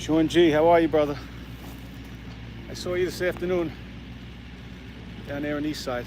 Sean G, how are you, brother? I saw you this afternoon down there on the east side.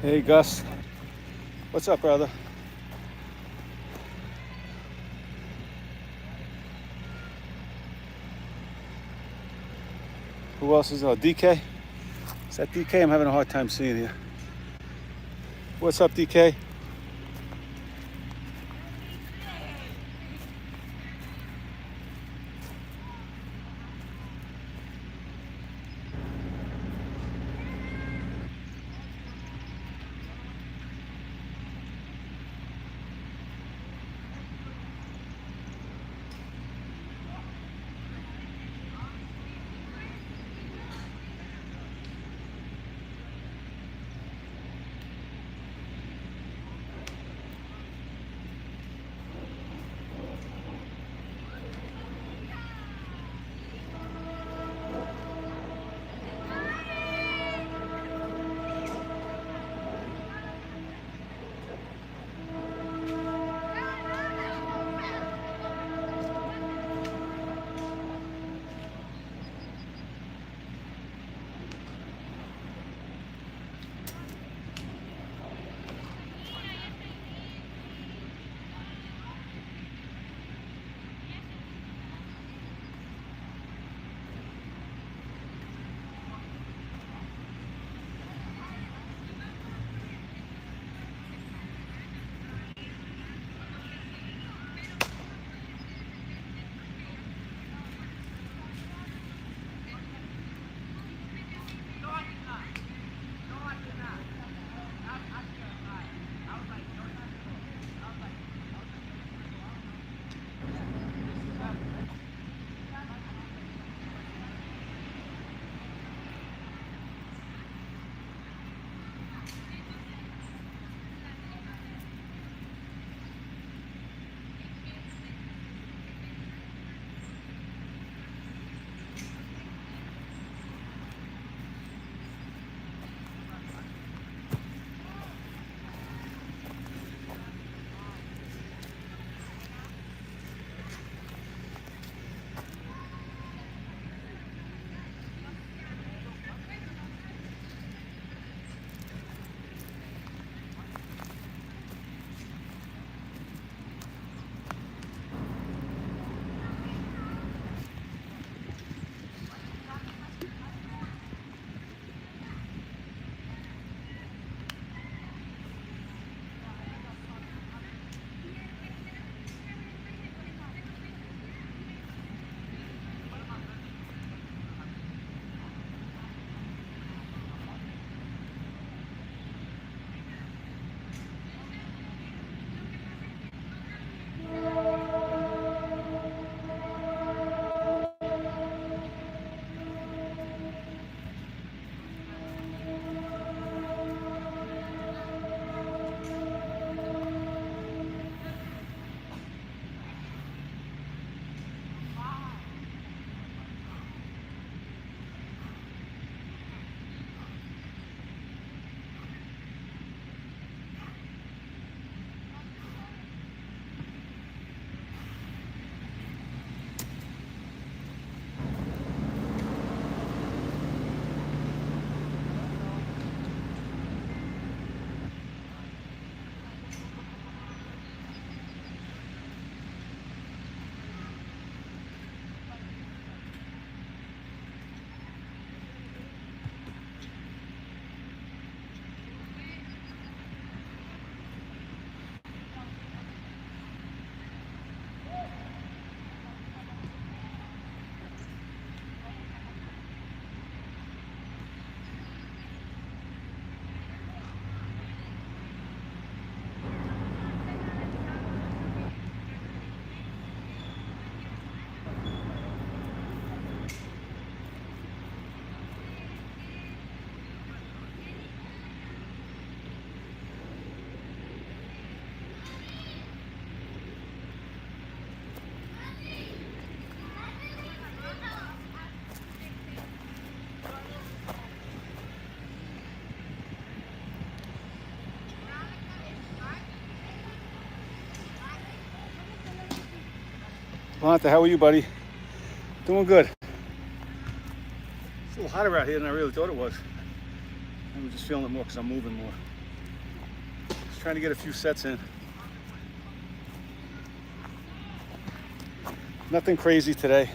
Hey Gus, what's up, brother? Who else is there? DK? Is that DK? I'm having a hard time seeing you. What's up, DK? Lonta, how are you, buddy? Doing good. It's a little hotter out here than I really thought it was. I'm just feeling it more because I'm moving more. trying to get a few sets in. Nothing crazy today.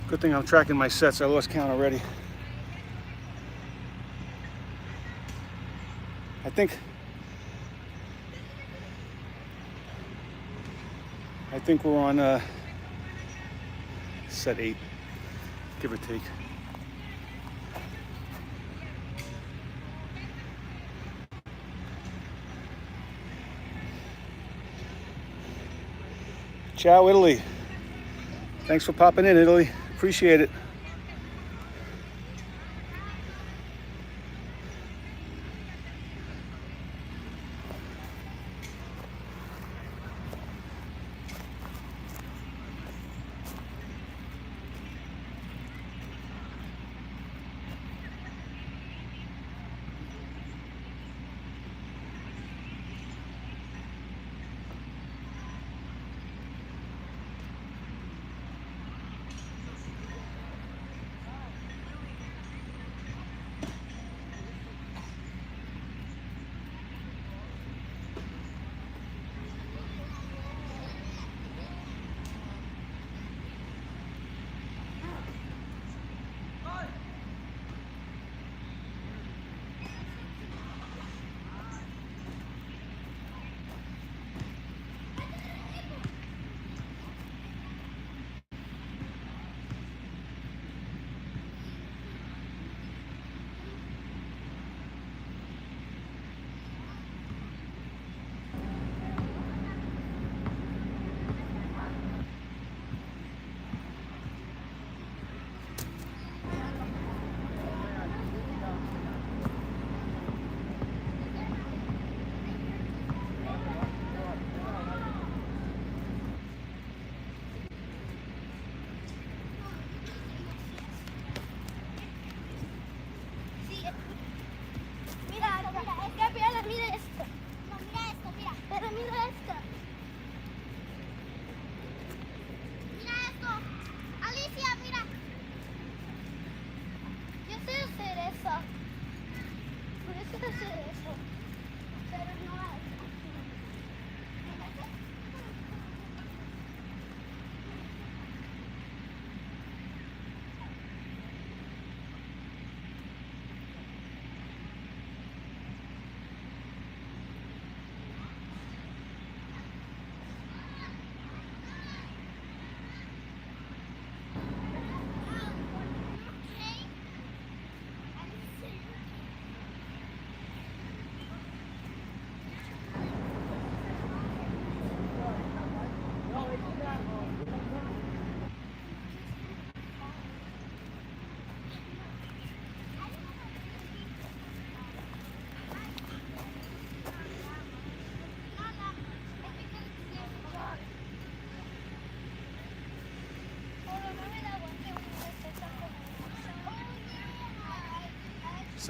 Good thing I'm tracking my sets. I lost count already. I think we're on set 8, give or take. Ciao, Italy. Thanks for popping in, Italy. Appreciate it.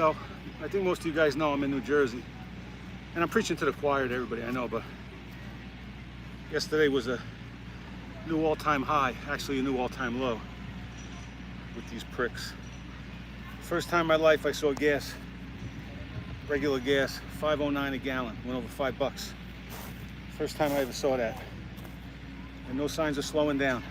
So I think most of you guys know I'm in New Jersey, and I'm preaching to the choir to everybody I know, but yesterday was a new all-time high, actually a new all-time low with these pricks. First time in my life I saw gas, regular gas, $5.09 a gallon, went over $5. First time I ever saw that, and no signs of slowing down.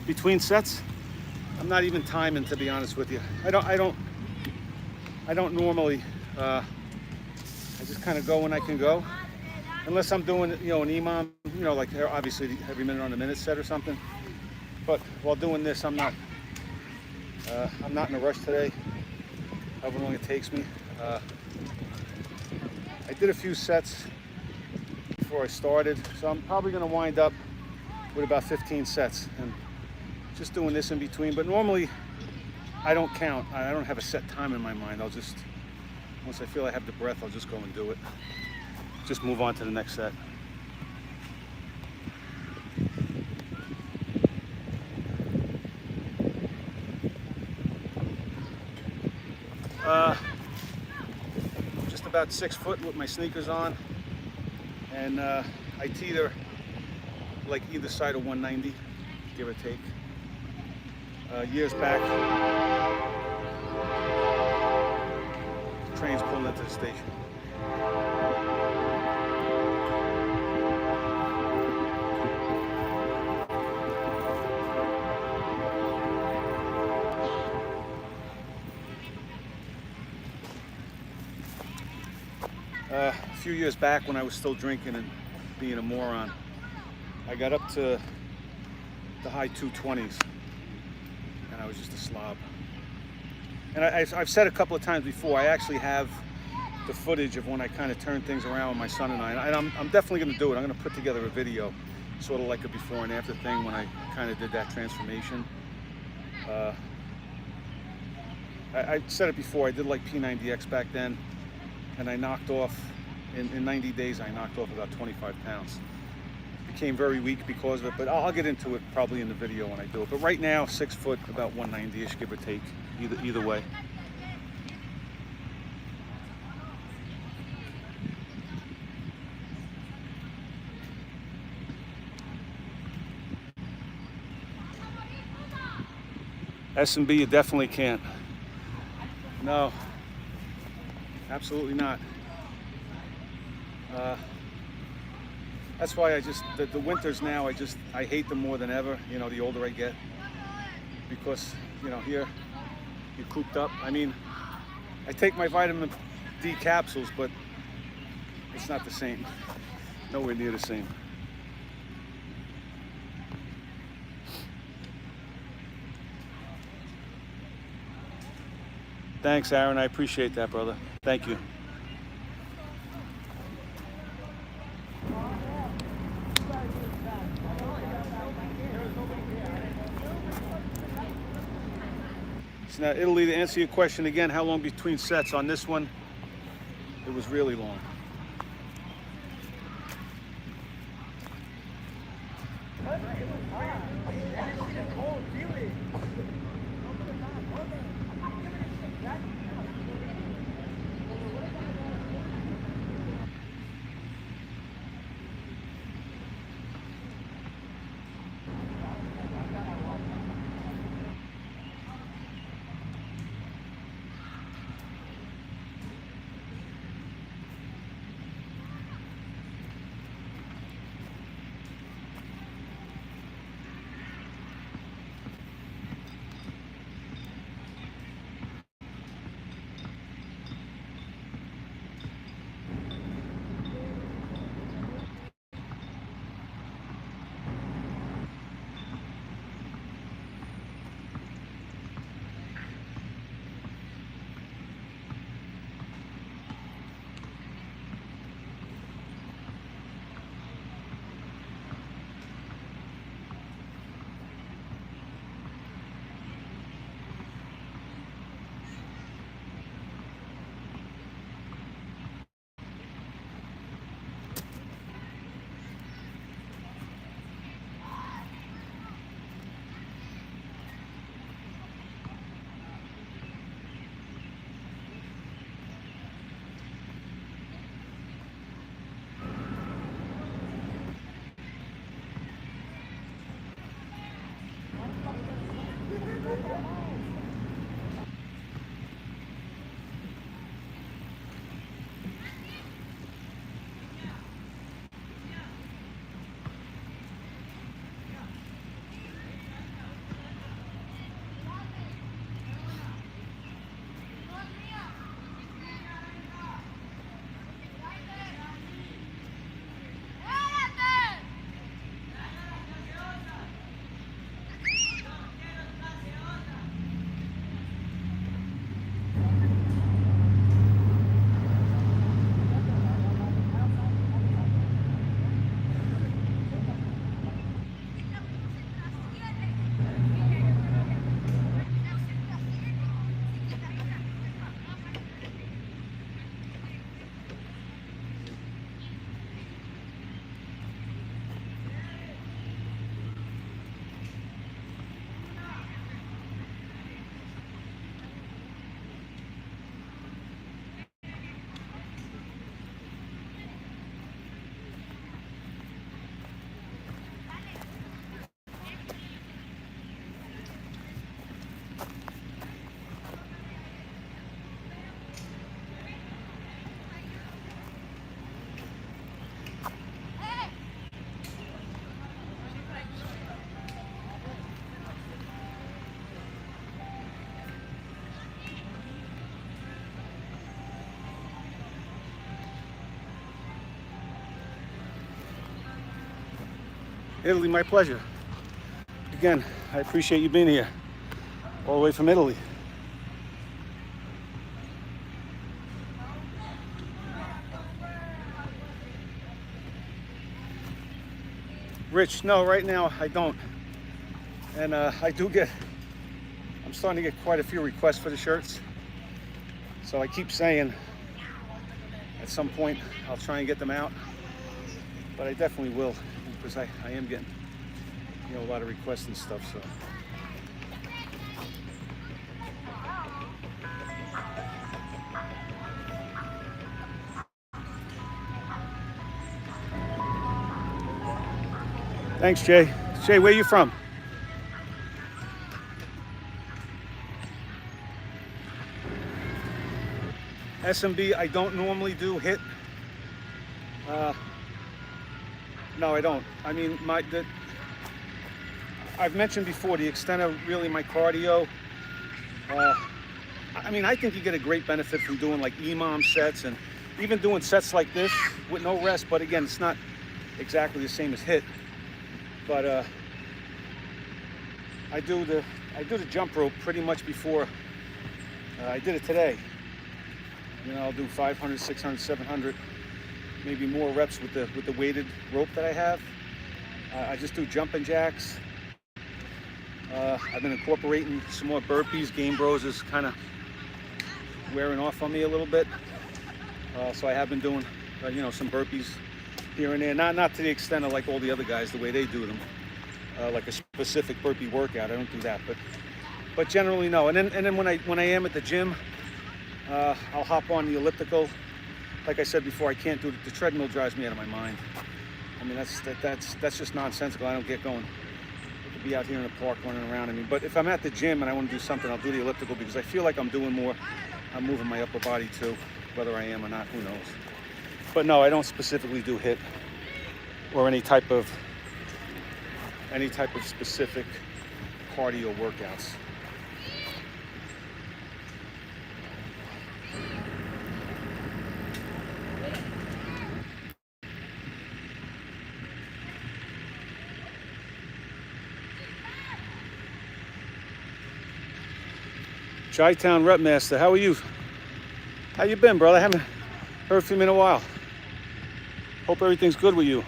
Between sets, I'm not even timing, to be honest with you. I don't normally. I just kind of go when I can go, unless I'm doing, an EMOM, like obviously every minute on the minute set or something. But while doing this, I'm not in a rush today. However long it takes me. I did a few sets before I started, so I'm probably going to wind up with about 15 sets, and just doing this in between. But normally I don't count. I don't have a set time in my mind. I'll just, once I feel I have the breath, I'll just go and do it. Just move on to the next set. Just about 6 foot with my sneakers on, and I teeter like either side of 190, give or take. Years back, trains pulling into the station. A few years back, when I was still drinking and being a moron, I got up to the high 220s, and I was just a slob. And I've said a couple of times before, I actually have the footage of when I kind of turned things around with my son and I. And I'm definitely going to do it. I'm going to put together a video, sort of like a before and after thing when I kind of did that transformation. I said it before, I did like P90X back then, and I knocked off, in 90 days, I knocked off about 25 pounds. became very weak because of it, but I'll get into it probably in the video when I do it. But right now, 6 foot, about 190-ish, give or take, either way. S&B, you definitely can't. No, absolutely not. That's why the winters now, I hate them more than ever, you know, the older I get. Because, you know, here, you're cooped up. I mean, I take my vitamin D capsules, but it's not the same. Nowhere near the same. Thanks, Aaron. I appreciate that, brother. Thank you. So now, Italy, to answer your question again, how long between sets on this one? It was really long. Italy, my pleasure. Again, I appreciate you being here, all the way from Italy. Rich, no, right now I don't. And I'm starting to get quite a few requests for the shirts. So I keep saying at some point I'll try and get them out, but I definitely will because I am getting, you know, a lot of requests and stuff. So. Thanks, Jay. Jay, where you from? SMB, I don't normally do HIIT. No, I don't. I mean, I've mentioned before, the extent of really my cardio, I mean, I think you get a great benefit from doing like EMOM sets and even doing sets like this with no rest. But again, it's not exactly the same as HIIT. But I do the jump rope pretty much before I did it today. You know, I'll do 500, 600, 700, maybe more reps with the weighted rope that I have. I just do jumping jacks. I've been incorporating some more burpees. Game Bros is kind of wearing off on me a little bit. So I have been doing, you know, some burpees here and there. Not to the extent of like all the other guys, the way they do them. Like a specific burpee workout, I don't do that. But generally, no. And then when I am at the gym, I'll hop on the elliptical. Like I said before, I can't do the treadmill. Drives me out of my mind. I mean, that's just nonsensical. I don't get going to be out here in the park running around. I mean, but if I'm at the gym and I want to do something, I'll do the elliptical because I feel like I'm doing more. I'm moving my upper body too, whether I am or not, who knows. But no, I don't specifically do HIIT or any type of specific cardio workouts. Chi-Town Rep Master, how are you? How you been, brother? I haven't heard from you in a while. Hope everything's good with you.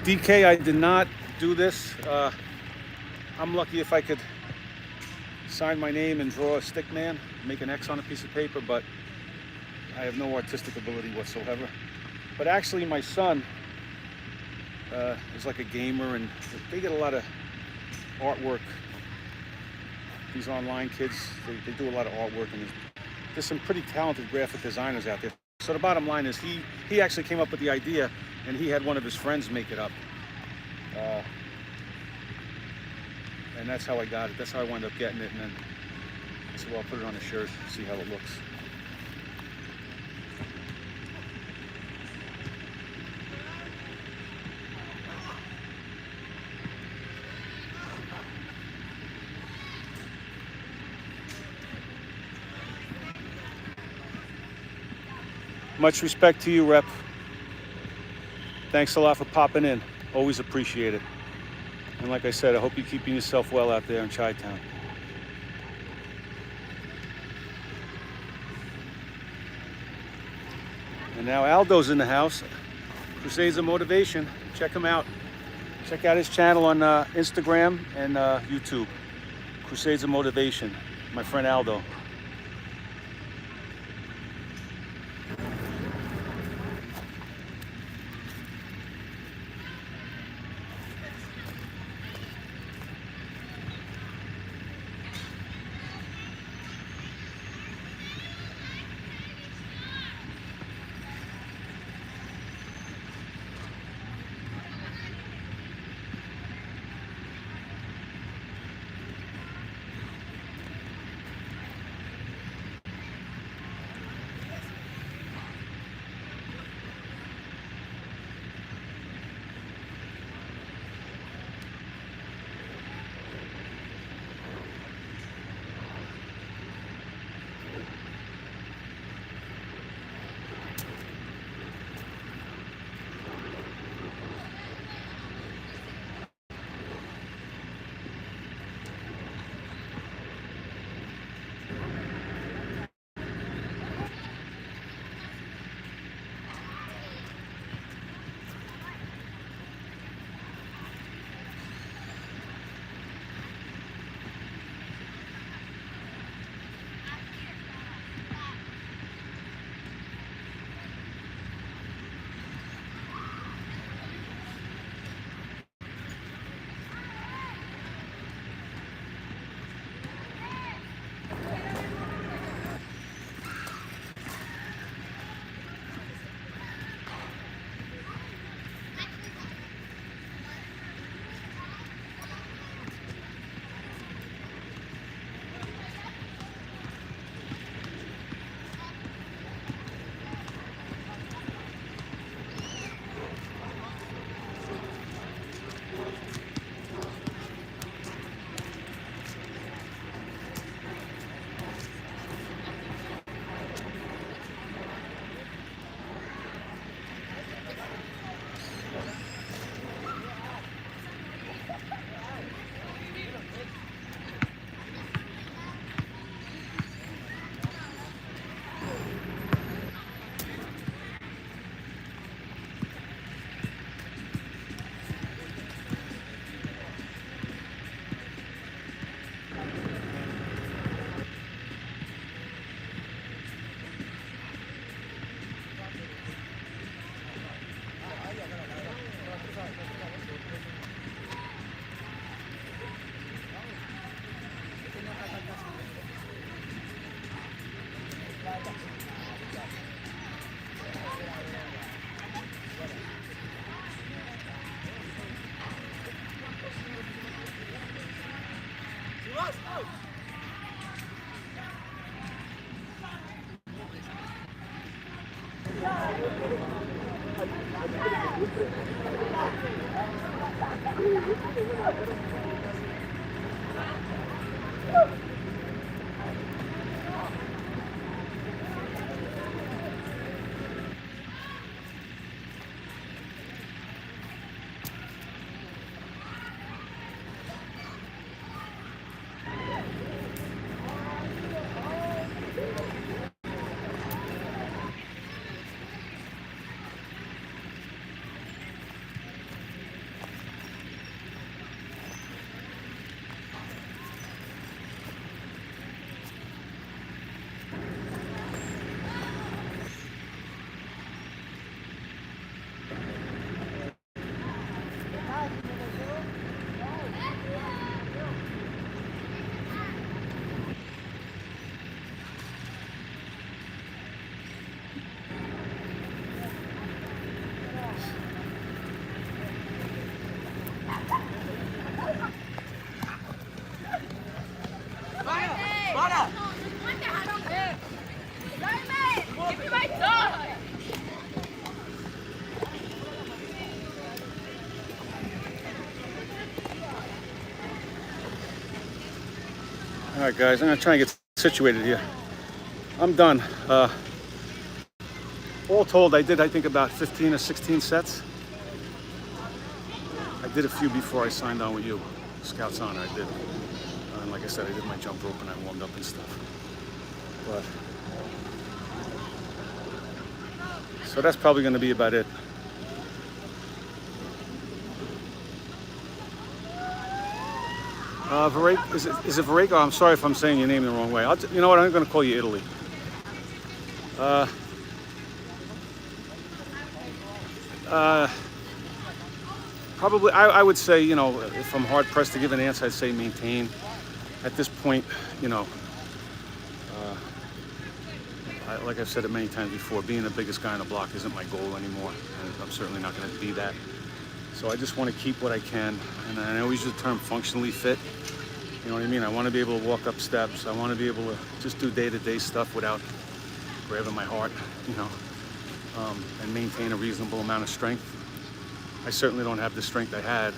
DK, I did not do this. I'm lucky if I could sign my name and draw a stick man, make an X on a piece of paper, but I have no artistic ability whatsoever. But actually my son is like a gamer and they get a lot of artwork. These online kids, they do a lot of artwork, and there's some pretty talented graphic designers out there. So the bottom line is he actually came up with the idea, and he had one of his friends make it up. And that's how I got it. That's how I wound up getting it. And then I said, well, I'll put it on a shirt, see how it looks. Much respect to you, Rep. Thanks a lot for popping in. Always appreciate it. And like I said, I hope you're keeping yourself well out there in Chi-Town. And now Aldo's in the house. Crusades of Motivation. Check him out. Check out his channel on Instagram and YouTube. Crusades of Motivation. My friend Aldo. All right, guys, I'm gonna try and get situated here. I'm done. All told, I did, I think, about 15 or 16 sets. I did a few before I signed on with you, Scouts Honor. I did. And like I said, I did my jump rope and I warmed up and stuff. But so that's probably gonna be about it. Varek, is it Varek? Oh, I'm sorry if I'm saying your name the wrong way. You know what? I'm going to call you Italy. Probably, I would say, you know, if I'm hard pressed to give an answer, I'd say maintain. At this point, you know, like I've said it many times before, being the biggest guy on the block isn't my goal anymore, and I'm certainly not going to be that. So I just want to keep what I can, and I always use the term functionally fit. You know what I mean? I want to be able to walk up steps. I want to be able to just do day-to-day stuff without grabbing my heart, you know, and maintain a reasonable amount of strength. I certainly don't have the strength I had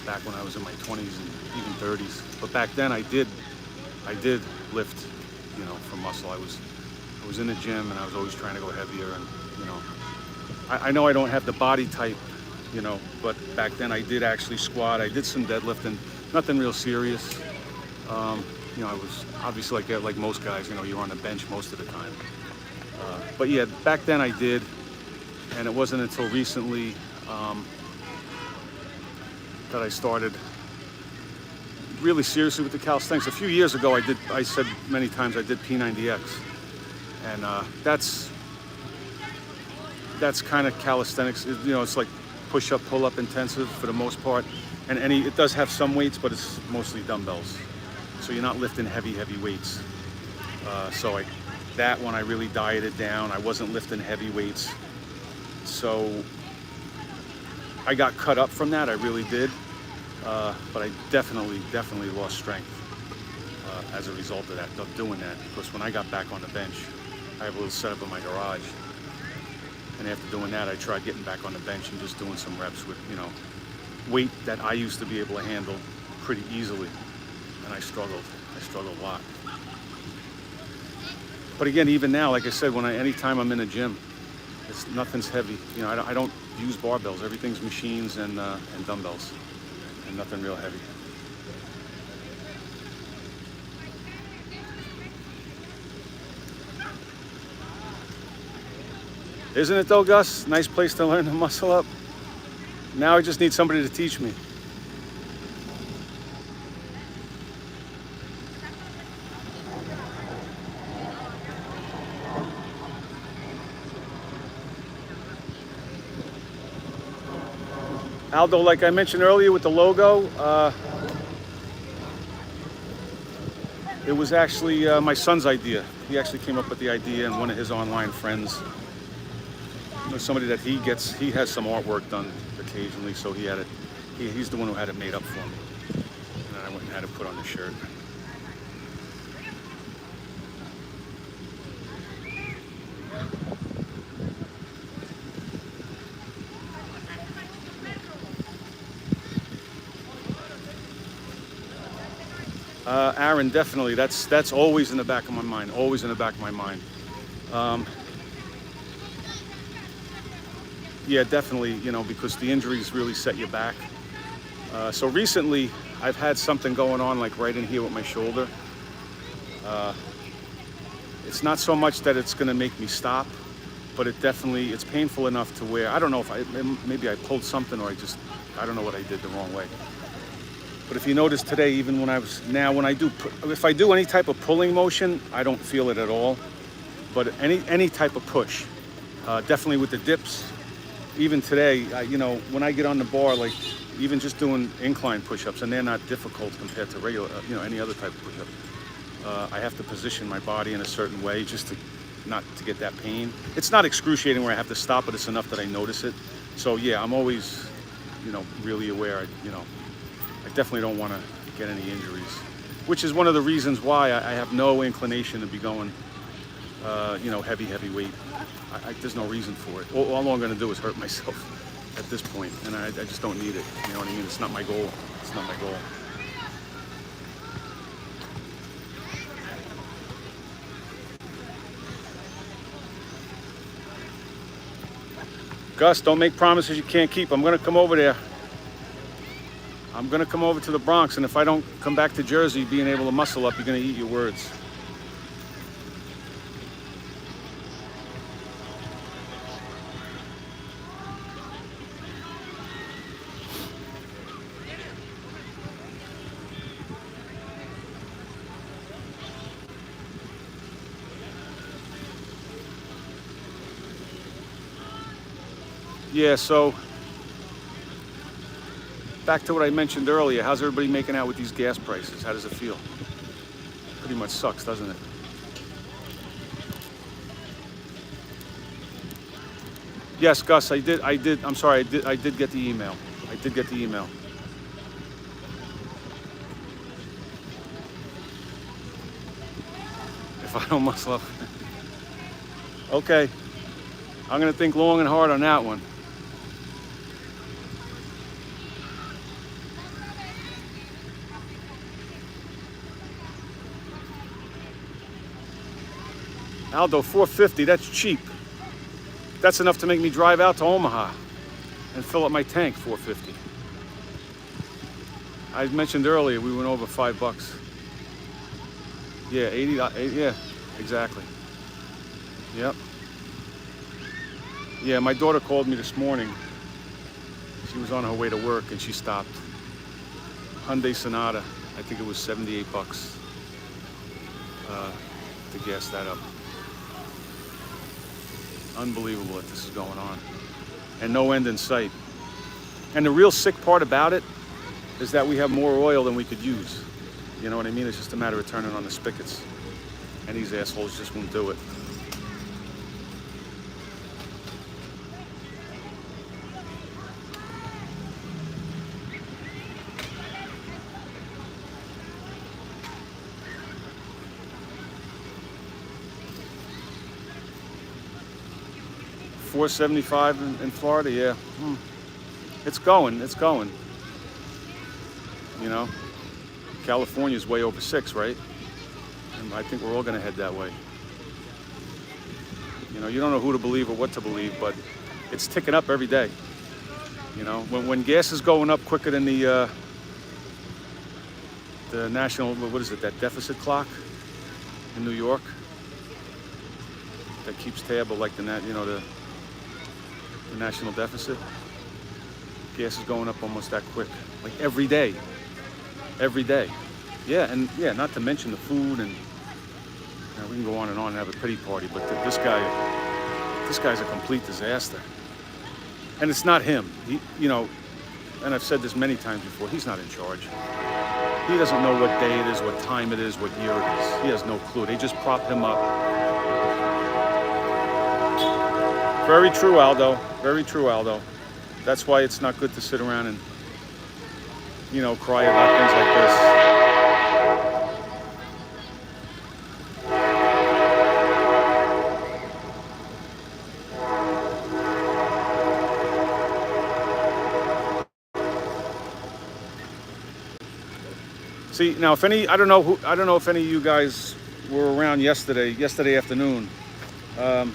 back when I was in my 20s and even 30s. But back then I did lift, you know, for muscle. I was in the gym and I was always trying to go heavier, and you know, I know I don't have the body type, you know, but back then I did actually squat. I did some deadlifting, nothing real serious. You know, I was obviously like most guys, you know, you're on the bench most of the time. But yeah, back then I did, and it wasn't until recently that I started really seriously with the calisthenics. A few years ago, I said many times I did P90X, and that's kind of calisthenics. You know, it's like push-up, pull-up intensive for the most part, and it does have some weights, but it's mostly dumbbells. So you're not lifting heavy weights. That one I really dieted down. I wasn't lifting heavy weights, so I got cut up from that. I really did, but I definitely lost strength as a result of that, of doing that. Because when I got back on the bench, I have a little setup in my garage. And after doing that, I tried getting back on the bench and just doing some reps with, you know, weight that I used to be able to handle pretty easily. And I struggled a lot. But again, even now, like I said, anytime I'm in a gym, nothing's heavy. You know, I don't use barbells. Everything's machines and dumbbells, and nothing real heavy. Isn't it though, Gus? Nice place to learn to muscle up. Now I just need somebody to teach me. Aldo, like I mentioned earlier with the logo, it was actually my son's idea. He actually came up with the idea, and one of his online friends, you know, somebody that he has some artwork done occasionally, so he's the one who had it made up for me. And then I went and had it put on the shirt. Aaron, definitely. That's always in the back of my mind. Always in the back of my mind. Yeah, definitely. You know, because the injuries really set you back. So recently, I've had something going on, like right in here with my shoulder. It's not so much that it's going to make me stop, but it's painful enough to where I don't know if maybe I pulled something, or I don't know what I did the wrong way. But if you notice today, even when if I do any type of pulling motion, I don't feel it at all. But any type of push, definitely with the dips. Even today, you know, when I get on the bar, like even just doing incline push-ups, and they're not difficult compared to regular, you know, any other type of push-up. I have to position my body in a certain way just to not to get that pain. It's not excruciating where I have to stop, but it's enough that I notice it. So yeah, I'm always, you know, really aware. You know, I definitely don't want to get any injuries, which is one of the reasons why I have no inclination to be going, you know, heavy weight. There's no reason for it. All I'm going to do is hurt myself at this point, and I just don't need it. You know what I mean? It's not my goal. It's not my goal. Gus, don't make promises you can't keep. I'm going to come over there. I'm going to come over to the Bronx, and if I don't come back to Jersey being able to muscle up, you're going to eat your words. Yeah, so back to what I mentioned earlier. How's everybody making out with these gas prices? How does it feel? Pretty much sucks, doesn't it? Yes, Gus, I did. I'm sorry, I did get the email. I did get the email. If I don't muscle up. Okay. I'm going to think long and hard on that one. Aldo, $4.50, that's cheap. That's enough to make me drive out to Omaha and fill up my tank, $4.50. I mentioned earlier we went over $5. Yeah, 80, yeah, exactly. Yep. Yeah, my daughter called me this morning. She was on her way to work and she stopped. Hyundai Sonata, I think it was $78 to gas that up. Unbelievable that this is going on. And no end in sight. And the real sick part about it is that we have more oil than we could use. You know what I mean? It's just a matter of turning on the spigots. And these assholes just won't do it. $4.75 in Florida, yeah. It's going. You know, California's way over $6, right? And I think we're all gonna head that way. You know, you don't know who to believe or what to believe, but it's ticking up every day. You know, when gas is going up quicker than the national, what is it, that deficit clock in New York that keeps tab of like the national deficit. Gas is going up almost that quick, like every day. Yeah, and yeah, not to mention the food, and you know, we can go on and have a pity party, but this guy's a complete disaster. And it's not him. He, you know, and I've said this many times before, he's not in charge. He doesn't know what day it is, what time it is, what year it is. He has no clue. They just prop him up. Very true, Aldo. Very true, Aldo. That's why it's not good to sit around and, you know, cry about things like this. See, now I don't know if any of you guys were around yesterday afternoon. I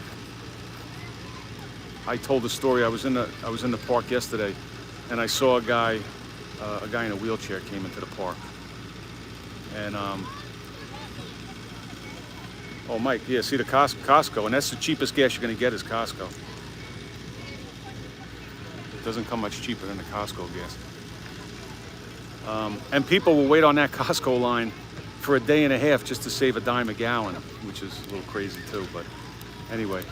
told the story. I was in the park yesterday, and I saw a guy in a wheelchair came into the park, and oh, Mike, yeah, see the Costco, and that's the cheapest gas you're gonna get is Costco. It doesn't come much cheaper than the Costco gas. And people will wait on that Costco line for a day and a half just to save a dime a gallon, which is a little crazy too, but anyway.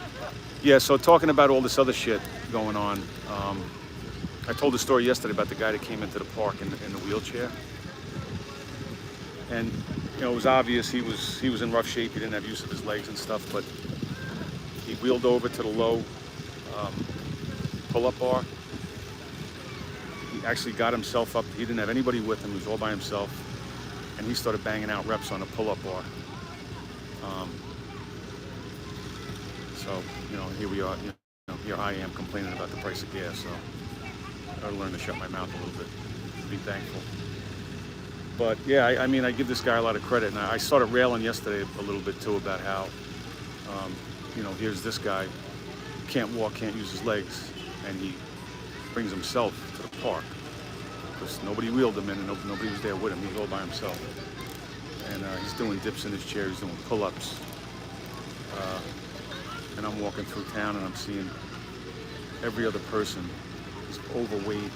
Yeah, so talking about all this other shit going on, I told the story yesterday about the guy that came into the park in the wheelchair. And, you know, it was obvious he was in rough shape. He didn't have use of his legs and stuff, but he wheeled over to the low pull-up bar. He actually got himself up. He didn't have anybody with him. He was all by himself. And he started banging out reps on the pull-up bar. So, you know, here we are. You know, here I am complaining about the price of gas. So I gotta learn to shut my mouth a little bit. Be thankful. But yeah, I mean, I give this guy a lot of credit, and I started railing yesterday a little bit too about how, you know, here's this guy, can't walk, can't use his legs, and he brings himself to the park because nobody wheeled him in, and nobody was there with him. He was all by himself, and he's doing dips in his chair, he's doing pull-ups, and I'm walking through town, and I'm seeing every other person is overweight.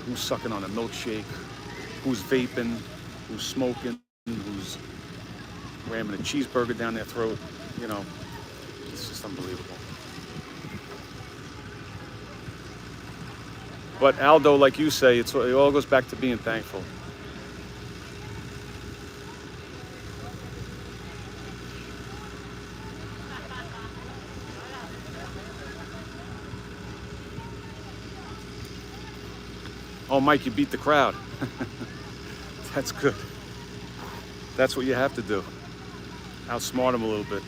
Who's sucking on a milkshake, who's vaping, who's smoking, who's ramming a cheeseburger down their throat. You know, it's just unbelievable. But Aldo, like you say, it all goes back to being thankful. Oh, Mike, you beat the crowd. That's good. That's what you have to do. Outsmart them a little bit.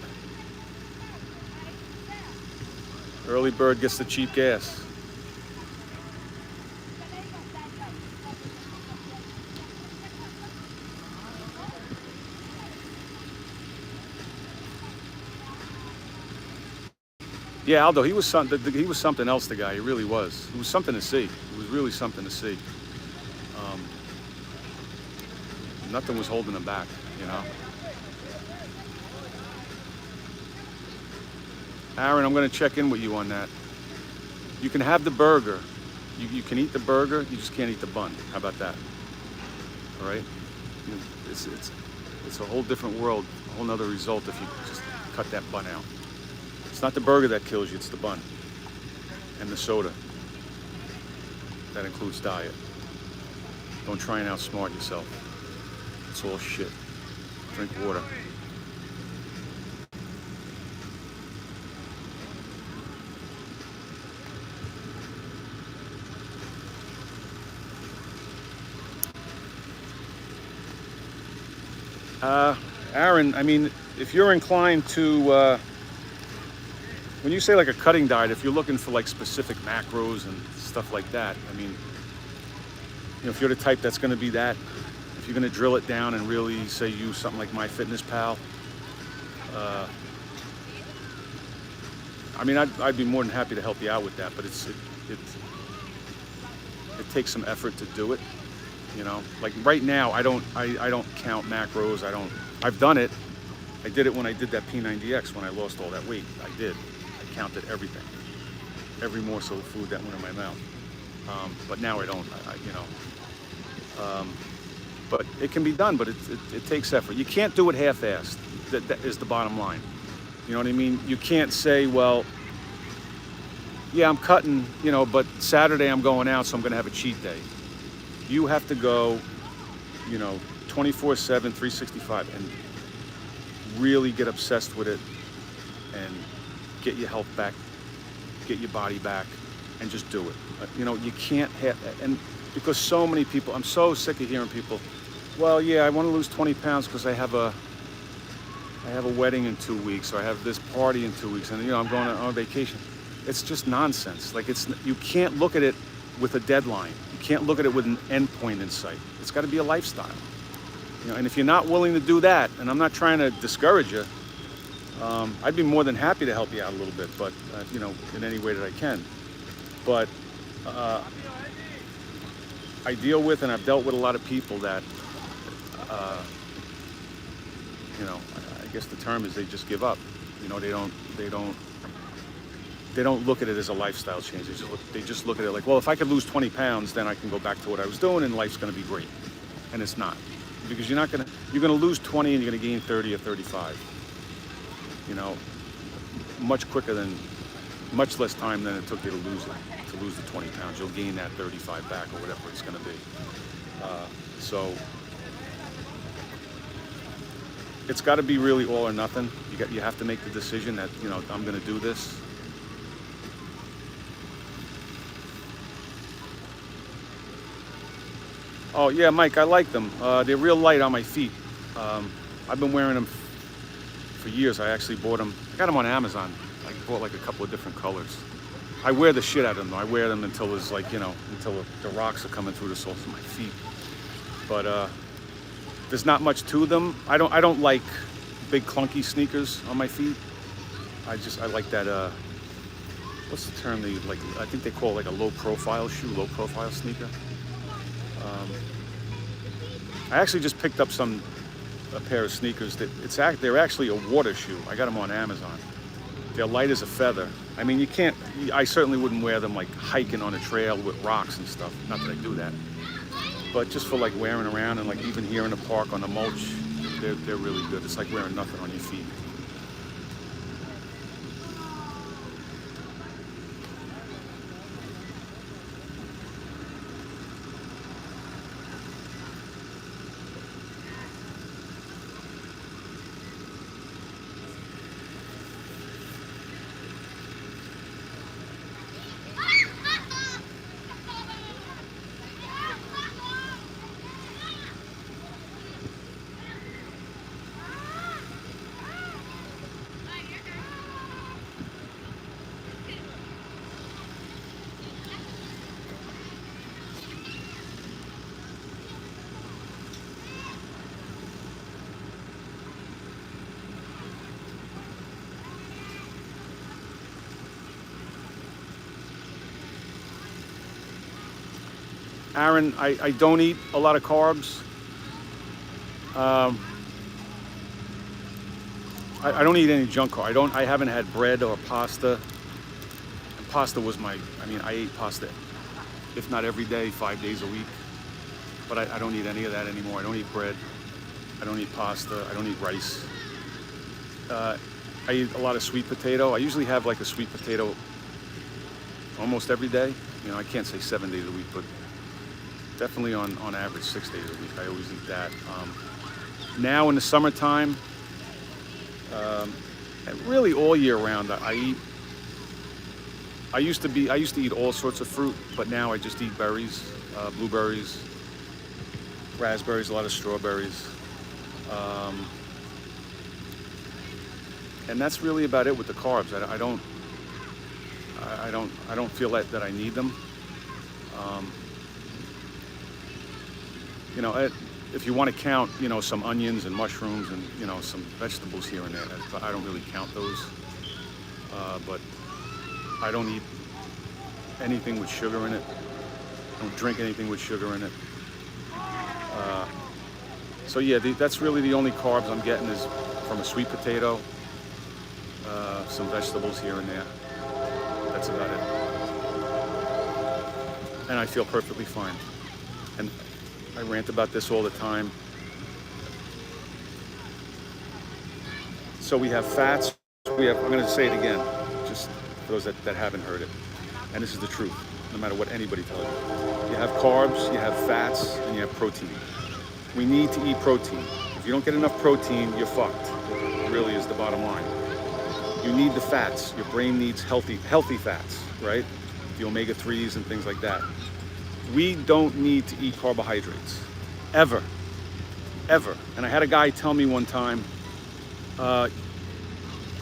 Early bird gets the cheap gas. Yeah, Aldo, he was something else, the guy. He really was. It was something to see. It was really something to see. Nothing was holding him back, you know. Aaron, I'm going to check in with you on that. You can have the burger. You can eat the burger. You just can't eat the bun. How about that? All right. It's a whole different world, a whole nother result if you just cut that bun out. It's not the burger that kills you, it's the bun and the soda. That includes diet. Don't try and outsmart yourself. It's all shit. Drink water. Aaron, I mean, if you're inclined to when you say like a cutting diet, if you're looking for like specific macros and stuff like that, I mean, you know, if you're the type that's going to be that, if you're going to drill it down and really say use something like MyFitnessPal, I mean, I'd be more than happy to help you out with that, but it takes some effort to do it. You know, like right now, I don't count macros. I've done it. I did it when I did that P90X when I lost all that weight. I did. I counted everything, every morsel of food that went in my mouth. But now I don't. You know. But it can be done, but it takes effort. You can't do it half-assed. That is the bottom line. You know what I mean? You can't say, well, yeah, I'm cutting, you know, but Saturday I'm going out, so I'm going to have a cheat day. You have to go, you know, 24/7, 365, and really get obsessed with it and get your health back, get your body back, and just do it. You know, you can't have, and because so many people, I'm so sick of hearing people, well, yeah, I want to lose 20 pounds because I have a wedding in 2 weeks, or I have this party in 2 weeks, and, you know, I'm going on vacation. It's just nonsense. Like, you can't look at it with a deadline. You can't look at it with an end point in sight. It's got to be a lifestyle. You know, and if you're not willing to do that, and I'm not trying to discourage you, I'd be more than happy to help you out a little bit, but you know, in any way that I can. But I deal with, and I've dealt with a lot of people that, you know, I guess the term is they just give up. You know, they don't look at it as a lifestyle change. They just look at it like, well, if I could lose 20 pounds, then I can go back to what I was doing, and life's going to be great. And it's not, because you're going to lose 20 and you're going to gain 30 or 35. You know, much less time than it took you to lose the 20 pounds. You'll gain that 35 back or whatever it's going to be. So it's got to be really all or nothing. You have to make the decision that, you know, I'm going to do this. Oh yeah, Mike, I like them. They're real light on my feet. I've been wearing them for years. I actually bought them. I got them on Amazon. I bought like a couple of different colors. I wear the shit out of them though. I wear them until it's like, you know, until the rocks are coming through the soles of my feet. But there's not much to them. I don't like big clunky sneakers on my feet. I like that. What's the term they like? I think they call it like a low profile shoe, low profile sneaker. I actually just picked up a pair of sneakers that they're actually a water shoe. I got them on Amazon. They're light as a feather. I mean, I certainly wouldn't wear them like hiking on a trail with rocks and stuff. Not that I do that. But just for like wearing around and like even here in the park on the mulch, they're really good. It's like wearing nothing on your feet. Aaron, I don't eat a lot of carbs. I don't eat any junk carbs. I haven't had bread or pasta. And pasta was I ate pasta, if not every day, 5 days a week. But I don't eat any of that anymore. I don't eat bread. I don't eat pasta. I don't eat rice. I eat a lot of sweet potato. I usually have like a sweet potato almost every day. You know, I can't say 7 days a week, but definitely on average 6 days a week. I always eat that. Now in the summertime, and really all year round, I eat. I used to eat all sorts of fruit, but now I just eat berries, blueberries, raspberries, a lot of strawberries, and that's really about it with the carbs. I don't feel that I need them. You know, if you want to count, you know, some onions and mushrooms and, you know, some vegetables here and there, I don't really count those. But I don't eat anything with sugar in it. I don't drink anything with sugar in it. So yeah, that's really the only carbs I'm getting is from a sweet potato, some vegetables here and there. That's about it. And I feel perfectly fine. And I rant about this all the time. So we have fats. I'm going to say it again, just for those that haven't heard it. And this is the truth, no matter what anybody tells you. You have carbs, you have fats, and you have protein. We need to eat protein. If you don't get enough protein, you're fucked. It really is the bottom line. You need the fats. Your brain needs healthy fats, right? The omega-3s and things like that. We don't need to eat carbohydrates, ever. And I had a guy tell me one time, I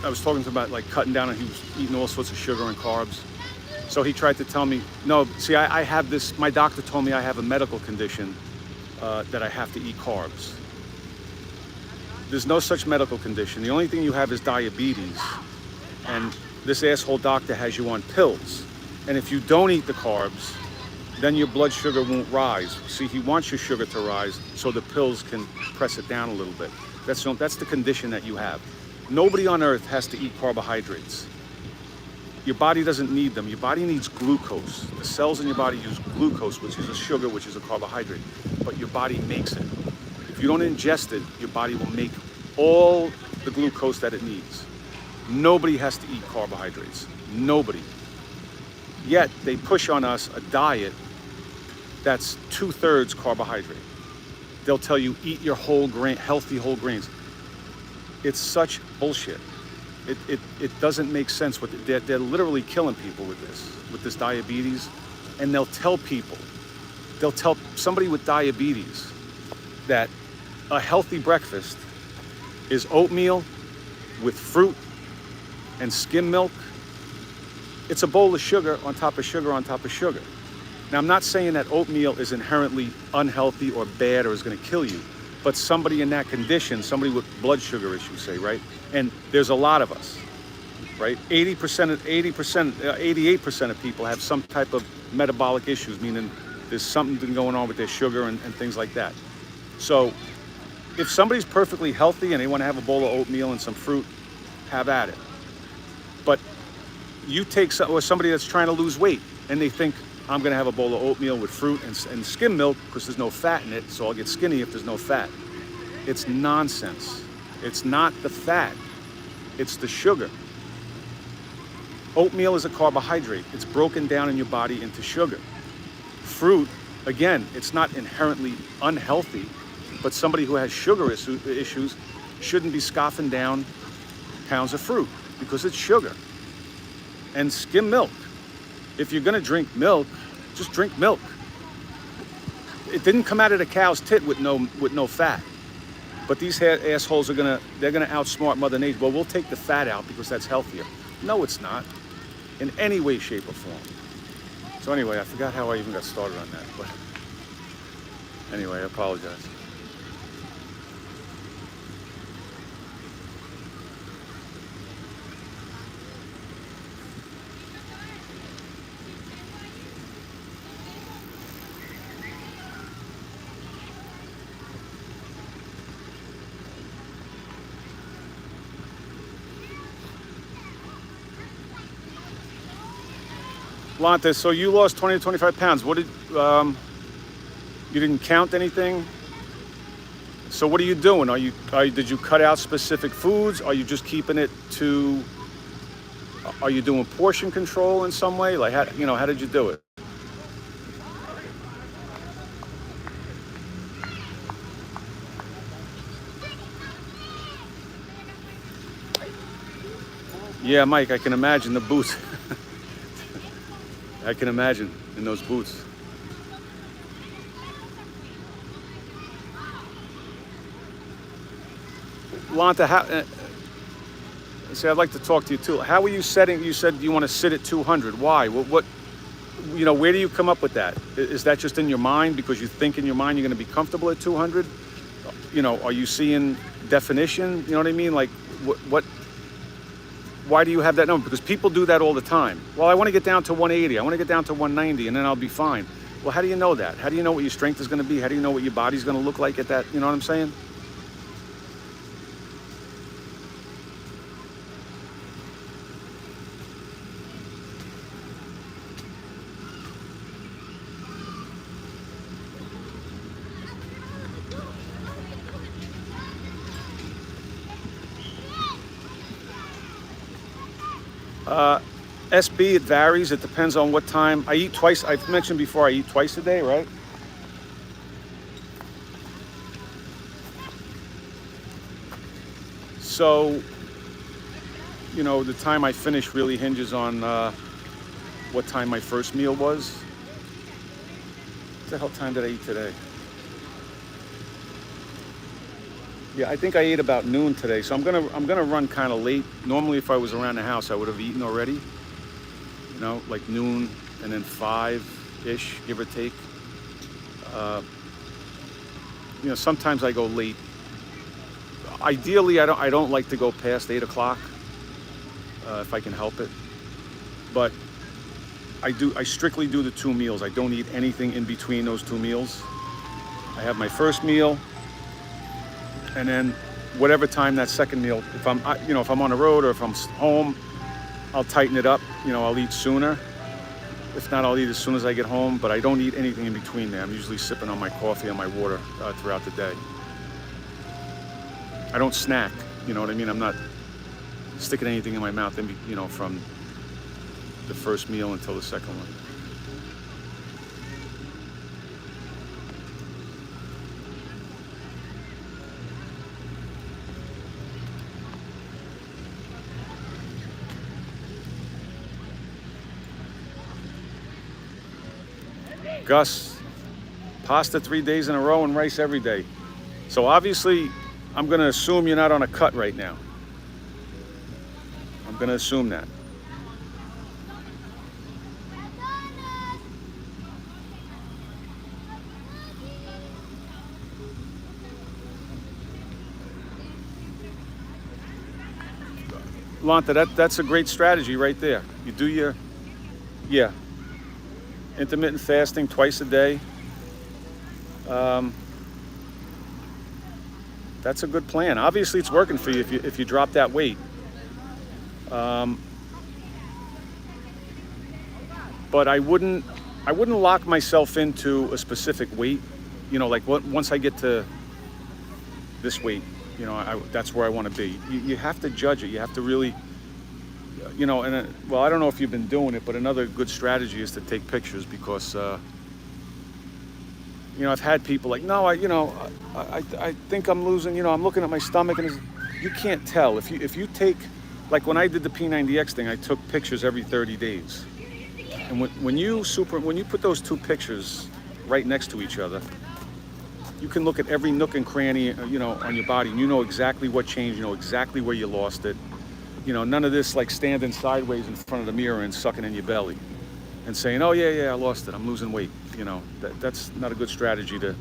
was talking to him about like cutting down, and he was eating all sorts of sugar and carbs. So he tried to tell me, no, see, I have this, my doctor told me I have a medical condition that I have to eat carbs. There's no such medical condition. The only thing you have is diabetes. And this asshole doctor has you on pills. And if you don't eat the carbs, then your blood sugar won't rise. See, he wants your sugar to rise so the pills can press it down a little bit. That's the condition that you have. Nobody on earth has to eat carbohydrates. Your body doesn't need them. Your body needs glucose. The cells in your body use glucose, which is a sugar, which is a carbohydrate. But your body makes it. If you don't ingest it, your body will make all the glucose that it needs. Nobody has to eat carbohydrates. Nobody. Yet they push on us a diet that's 2/3 carbohydrate. They'll tell you eat your whole grain, healthy whole grains. It's such bullshit. It doesn't make sense. They're literally killing people with this diabetes, and they'll tell somebody with diabetes that a healthy breakfast is oatmeal with fruit and skim milk. It's a bowl of sugar on top of sugar on top of sugar. Now, I'm not saying that oatmeal is inherently unhealthy or bad or is going to kill you, but somebody in that condition, somebody with blood sugar issues, say, right? And there's a lot of us, right? 88% of people have some type of metabolic issues, meaning there's something going on with their sugar and things like that. So if somebody's perfectly healthy and they want to have a bowl of oatmeal and some fruit, have at it. But you take somebody that's trying to lose weight and they think, I'm going to have a bowl of oatmeal with fruit and skim milk because there's no fat in it, so I'll get skinny if there's no fat. It's nonsense. It's not the fat, it's the sugar. Oatmeal is a carbohydrate. It's broken down in your body into sugar. Fruit, again, it's not inherently unhealthy, but somebody who has sugar issues shouldn't be scoffing down pounds of fruit because it's sugar. And skim milk. If you're gonna drink milk, just drink milk. It didn't come out of the cow's tit with no fat. But these assholes they're gonna outsmart Mother Nature. Well, we'll take the fat out because that's healthier. No, it's not, in any way, shape, or form. So anyway, I forgot how I even got started on that. But anyway, I apologize. Lanta, so you lost 20 to 25 pounds. What did, you didn't count anything? So what are you doing? Did you cut out specific foods? Are you just keeping it to, are you doing portion control in some way? Like, how did you do it? Yeah, Mike, I can imagine the boots. I can imagine in those boots. Lanta, see, I'd like to talk to you too. How are you setting? You said you want to sit at 200. Why? What? Where do you come up with that? Is that just in your mind because you think in your mind you're going to be comfortable at 200? Are you seeing definition? You know what I mean? Like, what? Why do you have that number? Because people do that all the time. Well, I want to get down to 180. I want to get down to 190, and then I'll be fine. Well, how do you know that? How do you know what your strength is going to be? How do you know what your body's going to look like at that? You know what I'm saying? SB, it varies. It depends on what time. I eat twice. I've mentioned before I eat twice a day, right? So, the time I finish really hinges on what time my first meal was. What the hell time did I eat today? Yeah, I think I ate about noon today, so I'm gonna run kind of late. Normally, if I was around the house, I would have eaten already. you know, like noon and then 5-ish, give or take. You know, sometimes I go late. Ideally, I don't like to go past 8 o'clock if I can help it. But I strictly do the 2 meals. I don't eat anything in between those 2 meals. I have my first meal, and then whatever time that second meal, if I'm on the road or if I'm home, I'll tighten it up. You know, I'll eat sooner. If not, I'll eat as soon as I get home, but I don't eat anything in between there. I'm usually sipping on my coffee and my water throughout the day. I don't snack, you know what I mean? I'm not sticking anything in my mouth, you know, from the first meal until the second one. Gus, pasta 3 days in a row and rice every day. So obviously, I'm gonna assume you're not on a cut right now. I'm gonna assume that. Lanta, that's a great strategy right there. You do your, yeah. Intermittent fasting twice a day. That's a good plan. Obviously, it's working for you if you drop that weight. But I wouldn't lock myself into a specific weight. You know, like once I get to this weight, you know, that's where I want to be. You have to judge it. You have to really. You know, and well, I don't know if you've been doing it, but another good strategy is to take pictures because, you know, I've had people like, no, I think I'm losing. You know, I'm looking at my stomach, and you can't tell if you take, like when I did the P90X thing, I took pictures every 30 days, and when you put those 2 pictures right next to each other, you can look at every nook and cranny, you know, on your body, and you know exactly what changed. You know exactly where you lost it. You know, none of this like standing sideways in front of the mirror and sucking in your belly and saying, oh yeah, I lost it, I'm losing weight. You know, that's not a good strategy to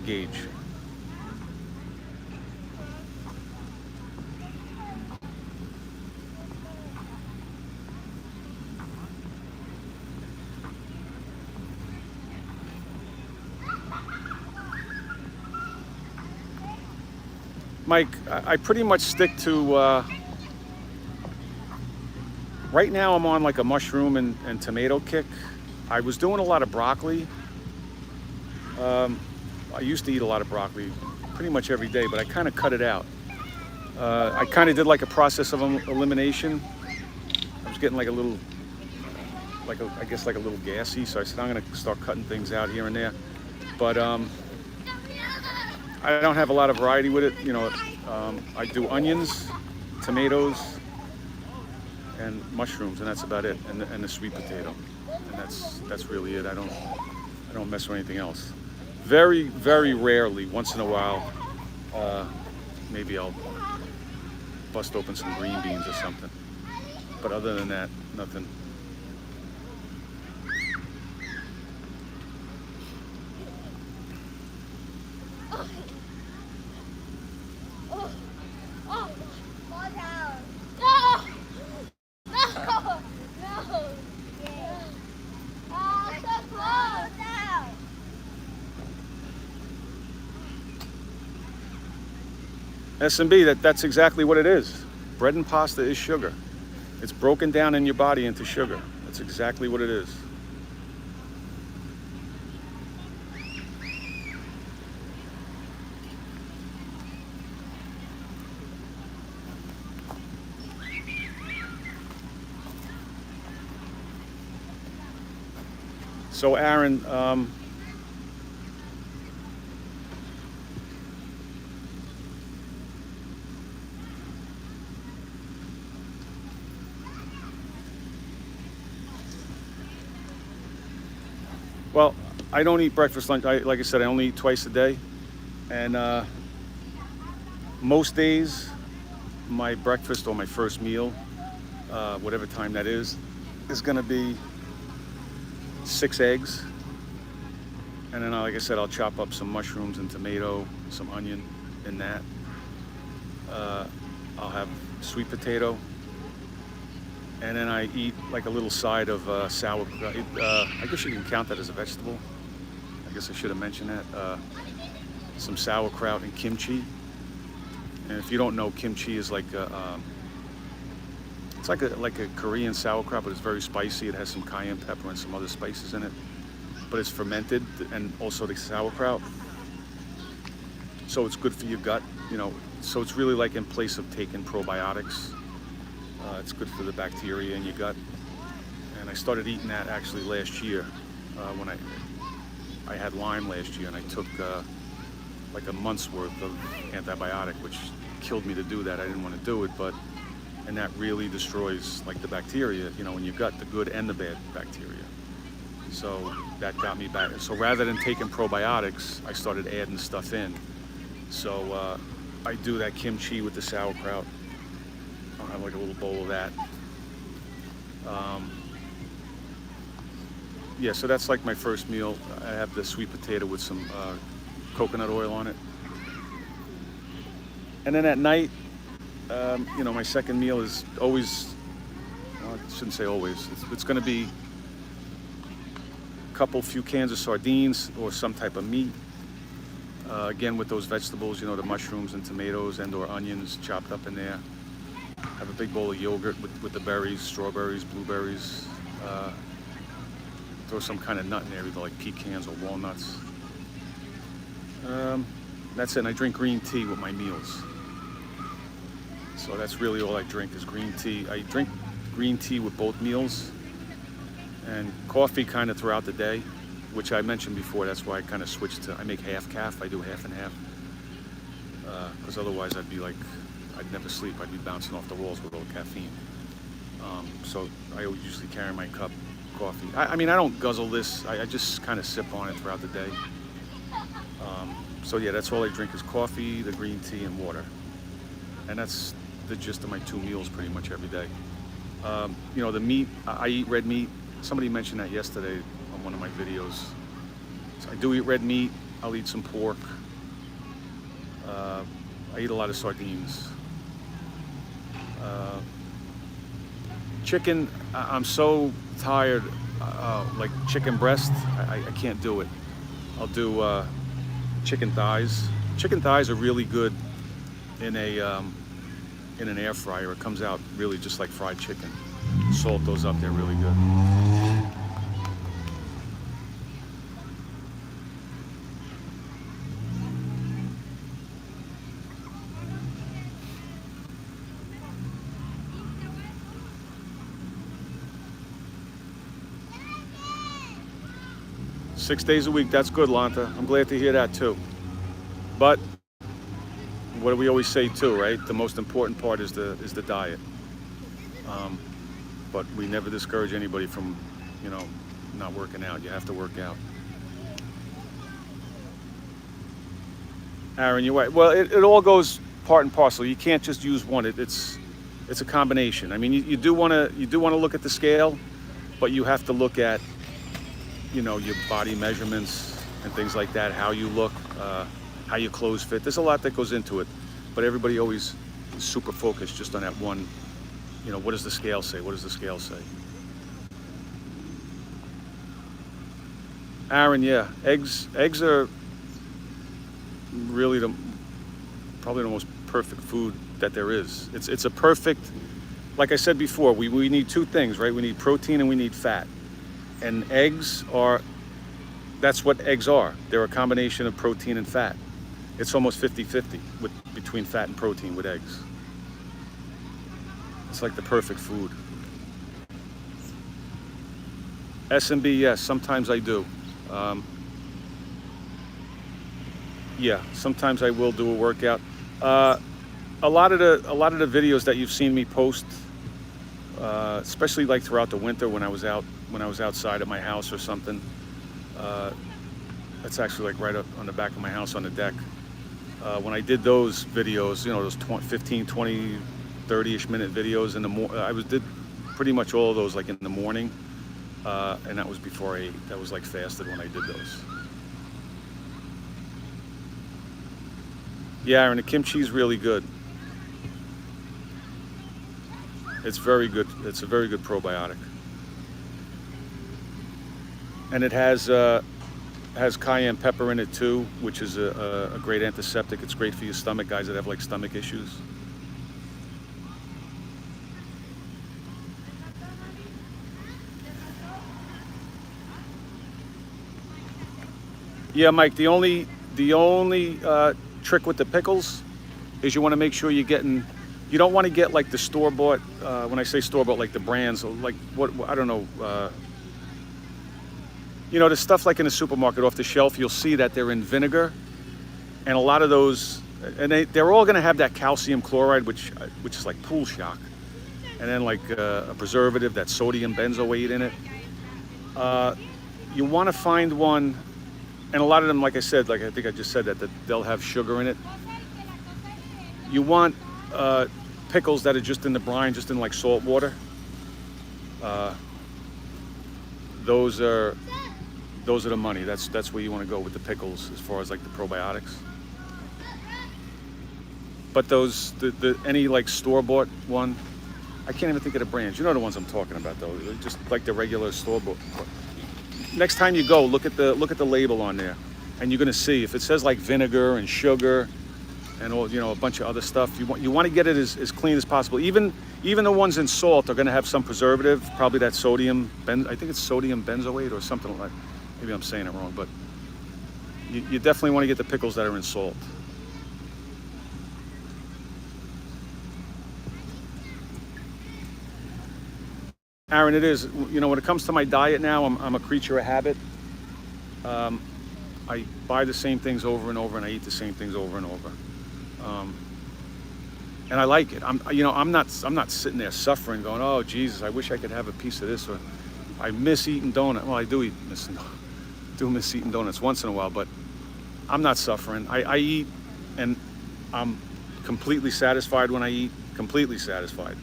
gauge. Mike, I pretty much stick to, right now I'm on like a mushroom and tomato kick. I was doing a lot of broccoli. I used to eat a lot of broccoli pretty much every day, but I kind of cut it out. I kind of did like a process of elimination. I was getting like a little, I guess like a little gassy, so I said I'm gonna start cutting things out here and there. But I don't have a lot of variety with it. You know, I do onions, tomatoes, and mushrooms, and that's about it, and the sweet potato, and that's really it. I don't mess with anything else. Very, very rarely, once in a while, maybe I'll bust open some green beans or something. But other than that, nothing. S&B, that's exactly what it is. Bread and pasta is sugar. It's broken down in your body into sugar. That's exactly what it is. So Aaron, well, I don't eat breakfast, lunch. Like I said, I only eat twice a day. And most days, my breakfast or my first meal, whatever time that is is gonna be 6 eggs. And then, like I said, I'll chop up some mushrooms and tomato, some onion in that. I'll have sweet potato. And then I eat like a little side of sauerkraut. I guess you can count that as a vegetable. I guess I should have mentioned that. Some sauerkraut and kimchi. And if you don't know, kimchi is like it's like a Korean sauerkraut, but it's very spicy. It has some cayenne pepper and some other spices in it. But it's fermented, and also the sauerkraut. So it's good for your gut, you know. So it's really like in place of taking probiotics. It's good for the bacteria in your gut. And I started eating that actually last year when I had Lyme last year, and I took like a month's worth of antibiotic, which killed me to do that. I didn't want to do it, and that really destroys like the bacteria, you know, in your gut, the good and the bad bacteria. So that got me back. So rather than taking probiotics, I started adding stuff in. So I do that kimchi with the sauerkraut. I'll have like a little bowl of that. Yeah, so that's like my first meal. I have the sweet potato with some coconut oil on it. And then at night, you know, my second meal is always, well, I shouldn't say always, it's gonna be a few cans of sardines or some type of meat. Again, with those vegetables, you know, the mushrooms and tomatoes and or onions chopped up in there. Have a big bowl of yogurt with the berries, strawberries, blueberries. Throw some kind of nut in there, either like pecans or walnuts. That's it, and I drink green tea with my meals. So that's really all I drink is green tea. I drink green tea with both meals, and coffee kind of throughout the day, which I mentioned before. That's why I kind of switched to, I make half calf, I do half and half. Because otherwise I'd be like, I'd never sleep. I'd be bouncing off the walls with all the caffeine. So I always usually carry my cup of coffee. I mean, I don't guzzle this. I just kind of sip on it throughout the day. So yeah, that's all I drink is coffee, the green tea, and water. And that's the gist of my 2 meals pretty much every day. You know, the meat, I eat red meat. Somebody mentioned that yesterday on one of my videos. So I do eat red meat. I'll eat some pork. I eat a lot of sardines. Chicken, I'm so tired. Like chicken breast, I can't do it. I'll do chicken thighs. Chicken thighs are really good in an air fryer. It comes out really just like fried chicken. Salt those up, they're really good. 6 days a week, that's good, Lanta. I'm glad to hear that too. But what do we always say too, right? The most important part is the diet. But we never discourage anybody from, you know, not working out. You have to work out. Aaron, you're right. Well, it all goes part and parcel. You can't just use one. It's a combination. I mean, you do want to look at the scale, but you have to look at, you know, your body measurements and things like that, how you look, how your clothes fit. There's a lot that goes into it, but everybody always is super focused just on that one, you know, what does the scale say? What does the scale say? Aaron, yeah, eggs are really probably the most perfect food that there is. It's a perfect, like I said before, we need 2 things, right? We need protein and we need fat. And eggs are, that's what eggs are. They're a combination of protein and fat. It's almost 50-50 between fat and protein with eggs. It's like the perfect food. S&B, yes, sometimes I do. Yeah, sometimes I will do a workout. A lot of the videos that you've seen me post, especially like throughout the winter when I was outside of my house or something. That's actually like right up on the back of my house on the deck. When I did those videos, you know, those 15, 20, 30-ish minute videos in the morning, I did pretty much all of those like in the morning, and that was before I ate. That was like fasted when I did those. Yeah, and the kimchi is really good. It's very good. It's a very good probiotic, and it has cayenne pepper in it too, which is a great antiseptic. It's great for your stomach, guys that have like stomach issues. Yeah, Mike. The only trick with the pickles is you want to make sure you're getting. You don't want to get like the store-bought. When I say store-bought, like the brands, like what I don't know. You know, the stuff like in the supermarket off the shelf, you'll see that they're in vinegar, and a lot of those, and they're all going to have that calcium chloride, which is like pool shock, and then like a preservative, that sodium benzoate in it. You want to find one, and a lot of them, like I said, like I think I just said that they'll have sugar in it. You want pickles that are just in the brine, just in like salt water. Those are the money. That's where you want to go with the pickles as far as like the probiotics. But those any like store-bought one, I can't even think of the brands. You know the ones I'm talking about though. They're just like the regular store-bought. Next time you go, look at the label on there, and you're gonna see if it says like vinegar and sugar and all, you know, a bunch of other stuff. You want to get it as clean as possible. Even the ones in salt are going to have some preservative, probably that sodium I think it's sodium benzoate or something like. Maybe I'm saying it wrong, but you definitely want to get the pickles that are in salt. Aaron, it is. You know, when it comes to my diet now, I'm a creature of habit. I buy the same things over and over, and I eat the same things over and over. And I like it. I'm not sitting there suffering, going, "Oh Jesus, I wish I could have a piece of this," or "I miss eating donuts." Well, I do miss eating donuts once in a while, but I'm not suffering. I eat, and I'm completely satisfied when I eat. Completely satisfied.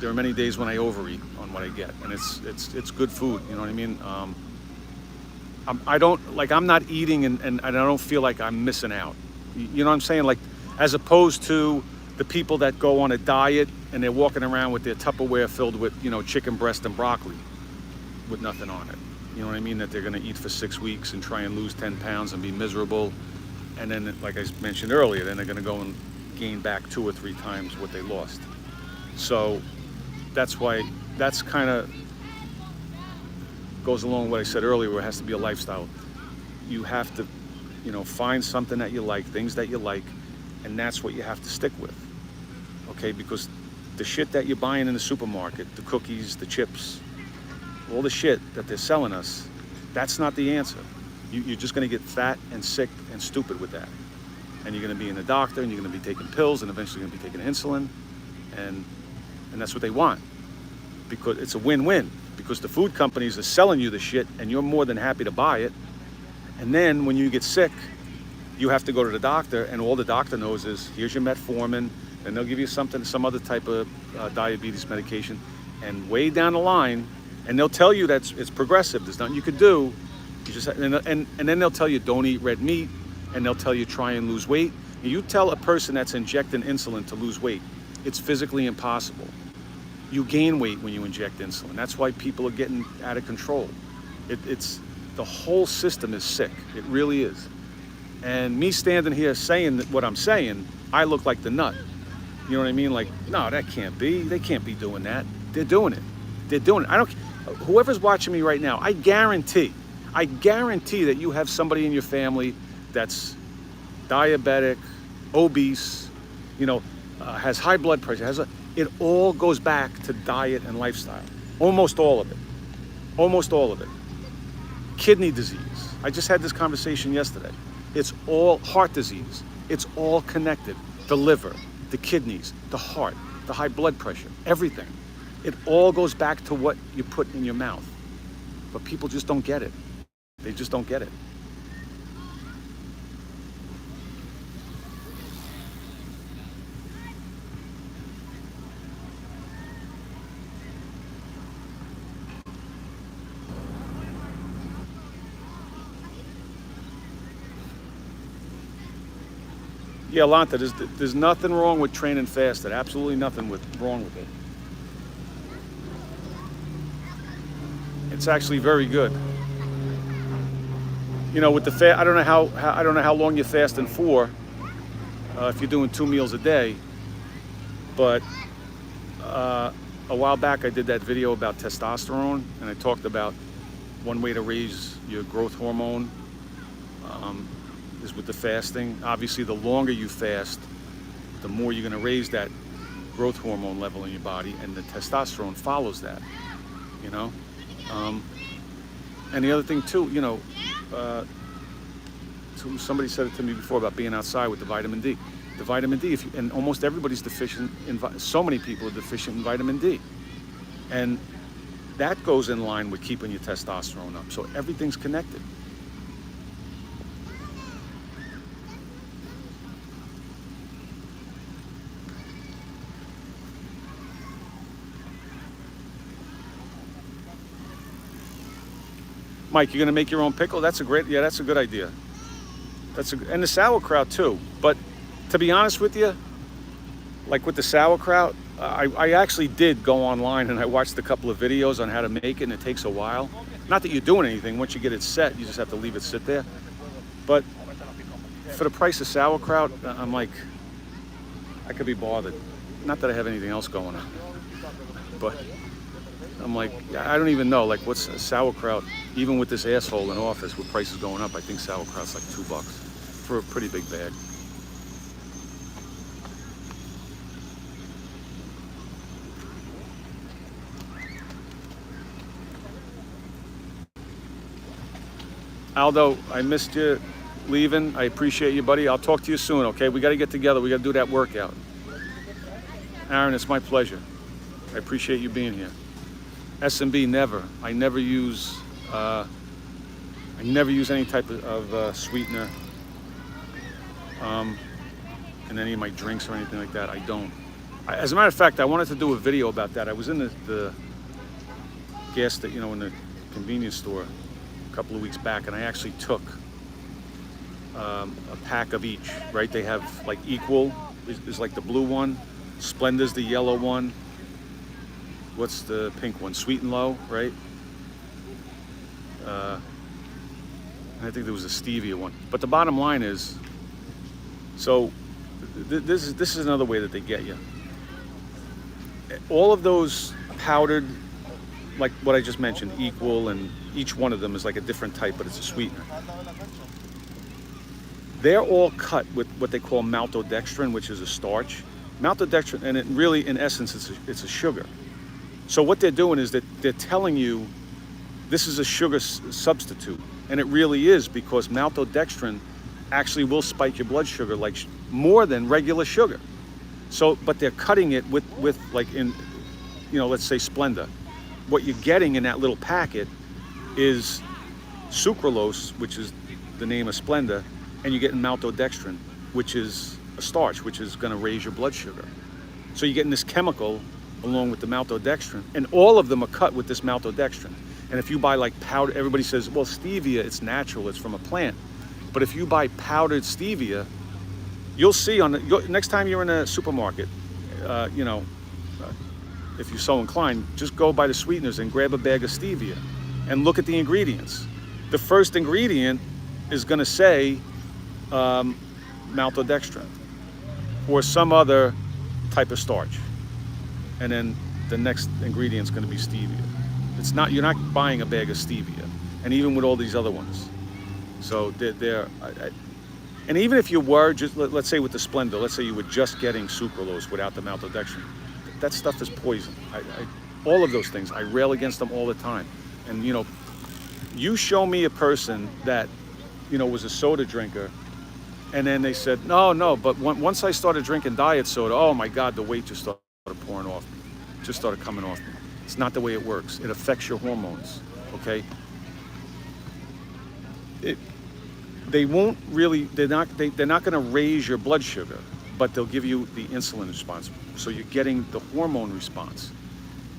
There are many days when I overeat on what I get, and it's good food. You know what I mean? I'm not eating, and I don't feel like I'm missing out. You know what I'm saying? Like, as opposed to the people that go on a diet and they're walking around with their Tupperware filled with, you know, chicken breast and broccoli with nothing on it. You know what I mean? That they're going to eat for 6 weeks and try and lose 10 pounds and be miserable. And then, like I mentioned earlier, then they're going to go and gain back 2 or 3 times what they lost. So that's why, that's kind of goes along with what I said earlier, where it has to be a lifestyle. You have to, you know, find something that you like, things that you like, and that's what you have to stick with, okay? Because the shit that you're buying in the supermarket, the cookies, the chips, all the shit that they're selling us, that's not the answer. You're just gonna get fat and sick and stupid with that. And you're gonna be in the doctor, and you're gonna be taking pills, and eventually you're gonna be taking insulin, and that's what they want. Because it's a win-win, because the food companies are selling you the shit, and you're more than happy to buy it. And then when you get sick, you have to go to the doctor, and all the doctor knows is, here's your metformin, and they'll give you some other type of diabetes medication, and way down the line, and they'll tell you that it's progressive. There's nothing you could do. You just and then they'll tell you don't eat red meat, and they'll tell you try and lose weight. And you tell a person that's injecting insulin to lose weight, it's physically impossible. You gain weight when you inject insulin. That's why people are getting out of control. It's the whole system is sick. It really is. And me standing here saying what I'm saying, I look like the nut. You know what I mean? Like, no, that can't be. They can't be doing that. They're doing it. They're doing it. Whoever's watching me right now, I guarantee that you have somebody in your family that's diabetic, obese, you know, has high blood pressure, it all goes back to diet and lifestyle. Almost all of it. Almost all of it. Kidney disease. I just had this conversation yesterday. It's all heart disease. It's all connected. The liver, the kidneys, the heart, the high blood pressure, everything. It all goes back to what you put in your mouth. But people just don't get it. They just don't get it. Yeah, Lanta, there's nothing wrong with training fasted. Absolutely nothing wrong with it. It's actually very good. You know, with the fast, I don't know how long you're fasting for. If you're doing 2 meals a day, but a while back I did that video about testosterone, and I talked about one way to raise your growth hormone is with the fasting. Obviously, the longer you fast, the more you're going to raise that growth hormone level in your body, and the testosterone follows that, you know. And the other thing too, you know, somebody said it to me before about being outside with the vitamin D. The vitamin D, and almost everybody's deficient in, so many people are deficient in vitamin D. And that goes in line with keeping your testosterone up. So everything's connected. Mike, you're gonna make your own pickle? That's a good idea. And the sauerkraut too. But to be honest with you, like with the sauerkraut, I actually did go online and I watched a couple of videos on how to make it, and it takes a while. Not that you're doing anything. Once you get it set, you just have to leave it sit there. But for the price of sauerkraut, I'm like, I could be bothered. Not that I have anything else going on, but I'm like, I don't even know, like, what's sauerkraut, even with this asshole in office, with prices going up, I think sauerkraut's like $2 for a pretty big bag. Aldo, I missed you leaving. I appreciate you, buddy. I'll talk to you soon, okay? We got to get together. We got to do that workout. Aaron, it's my pleasure. I appreciate you being here. S&B, never. I never use any type of sweetener in any of my drinks or anything like that. I don't. As a matter of fact, I wanted to do a video about that. I was in the gas that, in the convenience store a couple of weeks back, and I actually took a pack of each, right? They have like Equal is like the blue one, Splendor's the yellow one. What's the pink one? Sweet and Low, right? I think there was a stevia one. But the bottom line is, so this is another way that they get you. All of those powdered, like what I just mentioned, Equal, and each one of them is like a different type, but it's a sweetener. They're all cut with what they call maltodextrin, which is a starch. Maltodextrin, and it really, in essence, it's a sugar. So what they're doing is that they're telling you this is a sugar substitute, and it really is, because maltodextrin actually will spike your blood sugar like more than regular sugar. So, but they're cutting it with like in, let's say Splenda. What you're getting in that little packet is sucralose, which is the name of Splenda, and you're getting maltodextrin, which is a starch, which is going to raise your blood sugar. So you're getting this chemical along with the maltodextrin, and all of them are cut with this maltodextrin. And if you buy like powder, everybody says, well, stevia, it's natural, it's from a plant. But if you buy powdered stevia, you'll see next time you're in a supermarket, if you're so inclined, just go by the sweeteners and grab a bag of stevia and look at the ingredients. The first ingredient is going to say maltodextrin or some other type of starch, and then the next ingredient is going to be stevia. You're not buying a bag of stevia, and even with all these other ones. So and even if you were just, let's say with the Splenda, let's say you were just getting sucralose without the maltodextrin, that stuff is poison. All of those things, I rail against them all the time. And you show me a person that was a soda drinker, and then they said, no, but once I started drinking diet soda, oh my God, the weight just started pouring off me, just started coming off me. It's not the way it works. It affects your hormones, okay? They're not going to raise your blood sugar, but they'll give you the insulin response. So you're getting the hormone response.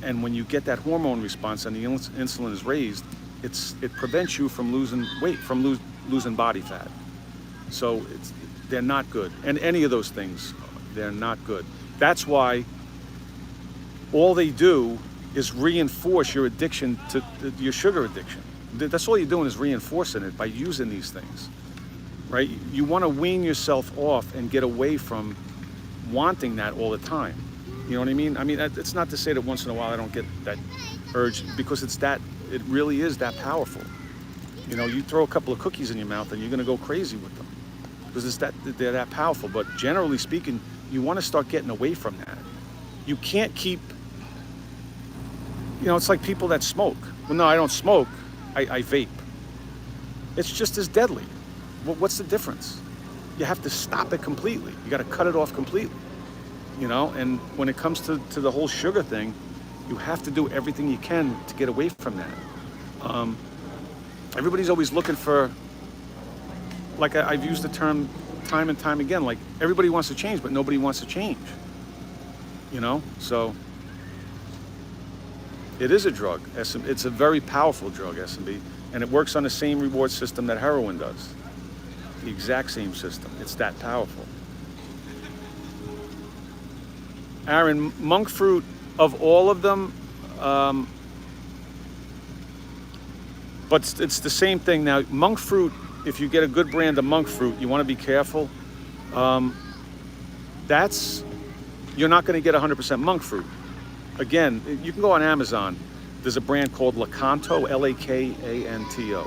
And when you get that hormone response and the insulin is raised, it prevents you from losing weight, from losing body fat. So they're not good. And any of those things, they're not good. That's why all they do is reinforce your addiction to your sugar addiction. That's all you're doing, is reinforcing it by using these things, right? You want to wean yourself off and get away from wanting that all the time. You know what I mean? I mean, it's not to say that once in a while I don't get that urge, because it really is that powerful. You know, you throw a couple of cookies in your mouth and you're going to go crazy with them, because they're that powerful. But generally speaking, you want to start getting away from that. You can't keep, you know, it's like people that smoke. Well, no, I don't smoke, I vape. It's just as deadly. What's the difference? You have to stop it completely. You got to cut it off completely, you know? And when it comes to the whole sugar thing, you have to do everything you can to get away from that. Everybody's always looking for, like I've used the term time and time again, like everybody wants to change, but nobody wants to change, you know? So it is a drug. It's a very powerful drug, S&B, and it works on the same reward system that heroin does. The exact same system. It's that powerful. Aaron, monk fruit, of all of them, but it's the same thing. Now, monk fruit, if you get a good brand of monk fruit, you want to be careful. You're not going to get 100% monk fruit. Again, you can go on Amazon. There's a brand called Lakanto, L-A-K-A-N-T-O,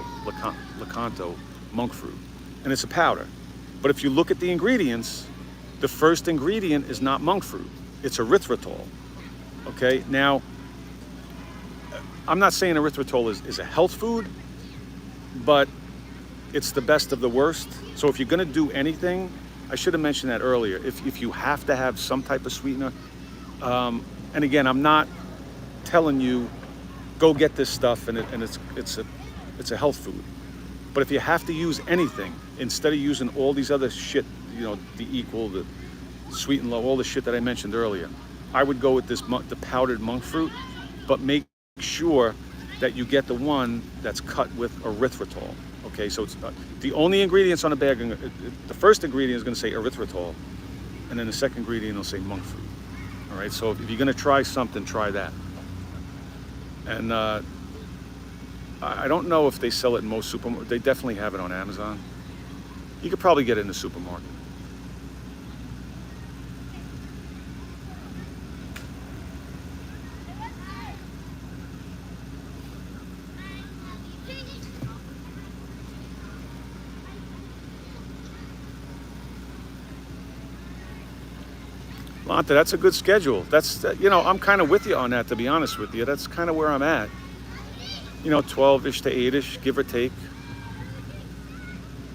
Lakanto monk fruit. And it's a powder. But if you look at the ingredients, the first ingredient is not monk fruit. It's erythritol. Okay, now, I'm not saying erythritol is a health food, but it's the best of the worst. So if you're gonna do anything, I should have mentioned that earlier, if you have to have some type of sweetener, and again, I'm not telling you, go get this stuff and it's a health food. But if you have to use anything, instead of using all these other shit, you know, the Equal, the Sweet and Low, all the shit that I mentioned earlier, I would go with the powdered monk fruit, but make sure that you get the one that's cut with erythritol. Okay, so it's the only ingredients on the bag. The first ingredient is going to say erythritol, and then the second ingredient will say monk fruit. All right, so if you're going to try something, try that. And I don't know if they sell it in most supermarkets. They definitely have it on Amazon. You could probably get it in the supermarket. Lonta, that's a good schedule. You know, I'm kind of with you on that, to be honest with you. That's kind of where I'm at. You know, 12-ish to 8-ish, give or take.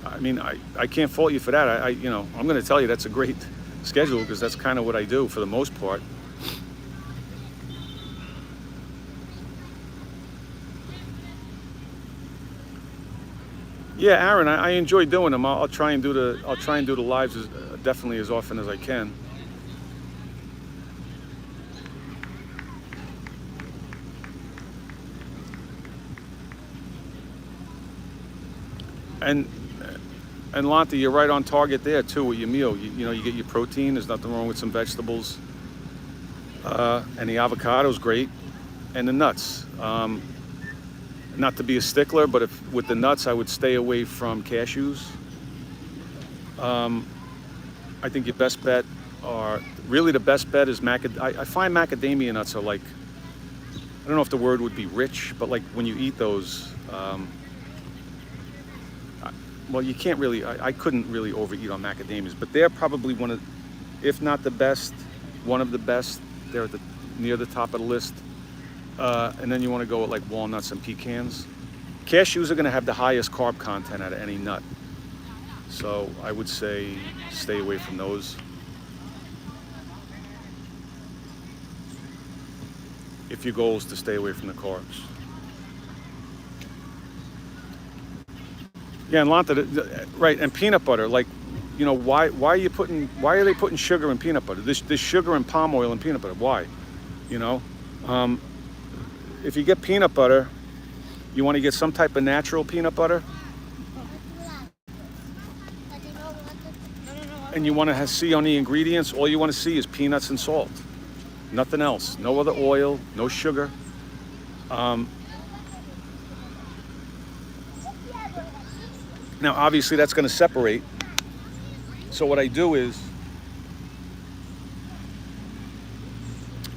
I mean, I can't fault you for that. You know, I'm going to tell you that's a great schedule, because that's kind of what I do for the most part. Yeah, Aaron, I enjoy doing them. I'll try and do the lives definitely as often as I can. And Lonta, you're right on target there too with your meal. You know, you get your protein. There's nothing wrong with some vegetables, and the avocado's great, and the nuts. Not to be a stickler, but with the nuts, I would stay away from cashews. I think your best bet the best bet is I find macadamia nuts are like, I don't know if the word would be rich, but like when you eat those. Well, you can't really, I couldn't really overeat on macadamias, but they're probably one of, if not the best, one of the best. They're near the top of the list. And then you want to go with like walnuts and pecans. Cashews are going to have the highest carb content out of any nut. So I would say stay away from those. If your goal is to stay away from the carbs. Yeah, and Lonta, right, and peanut butter, like, you know, why are they putting sugar in peanut butter? There's sugar and palm oil in peanut butter. Why? You know, if you get peanut butter, you want to get some type of natural peanut butter. and you want to see on the ingredients, all you want to see is peanuts and salt. Nothing else. No other oil, no sugar. Now, obviously, that's going to separate. So what I do is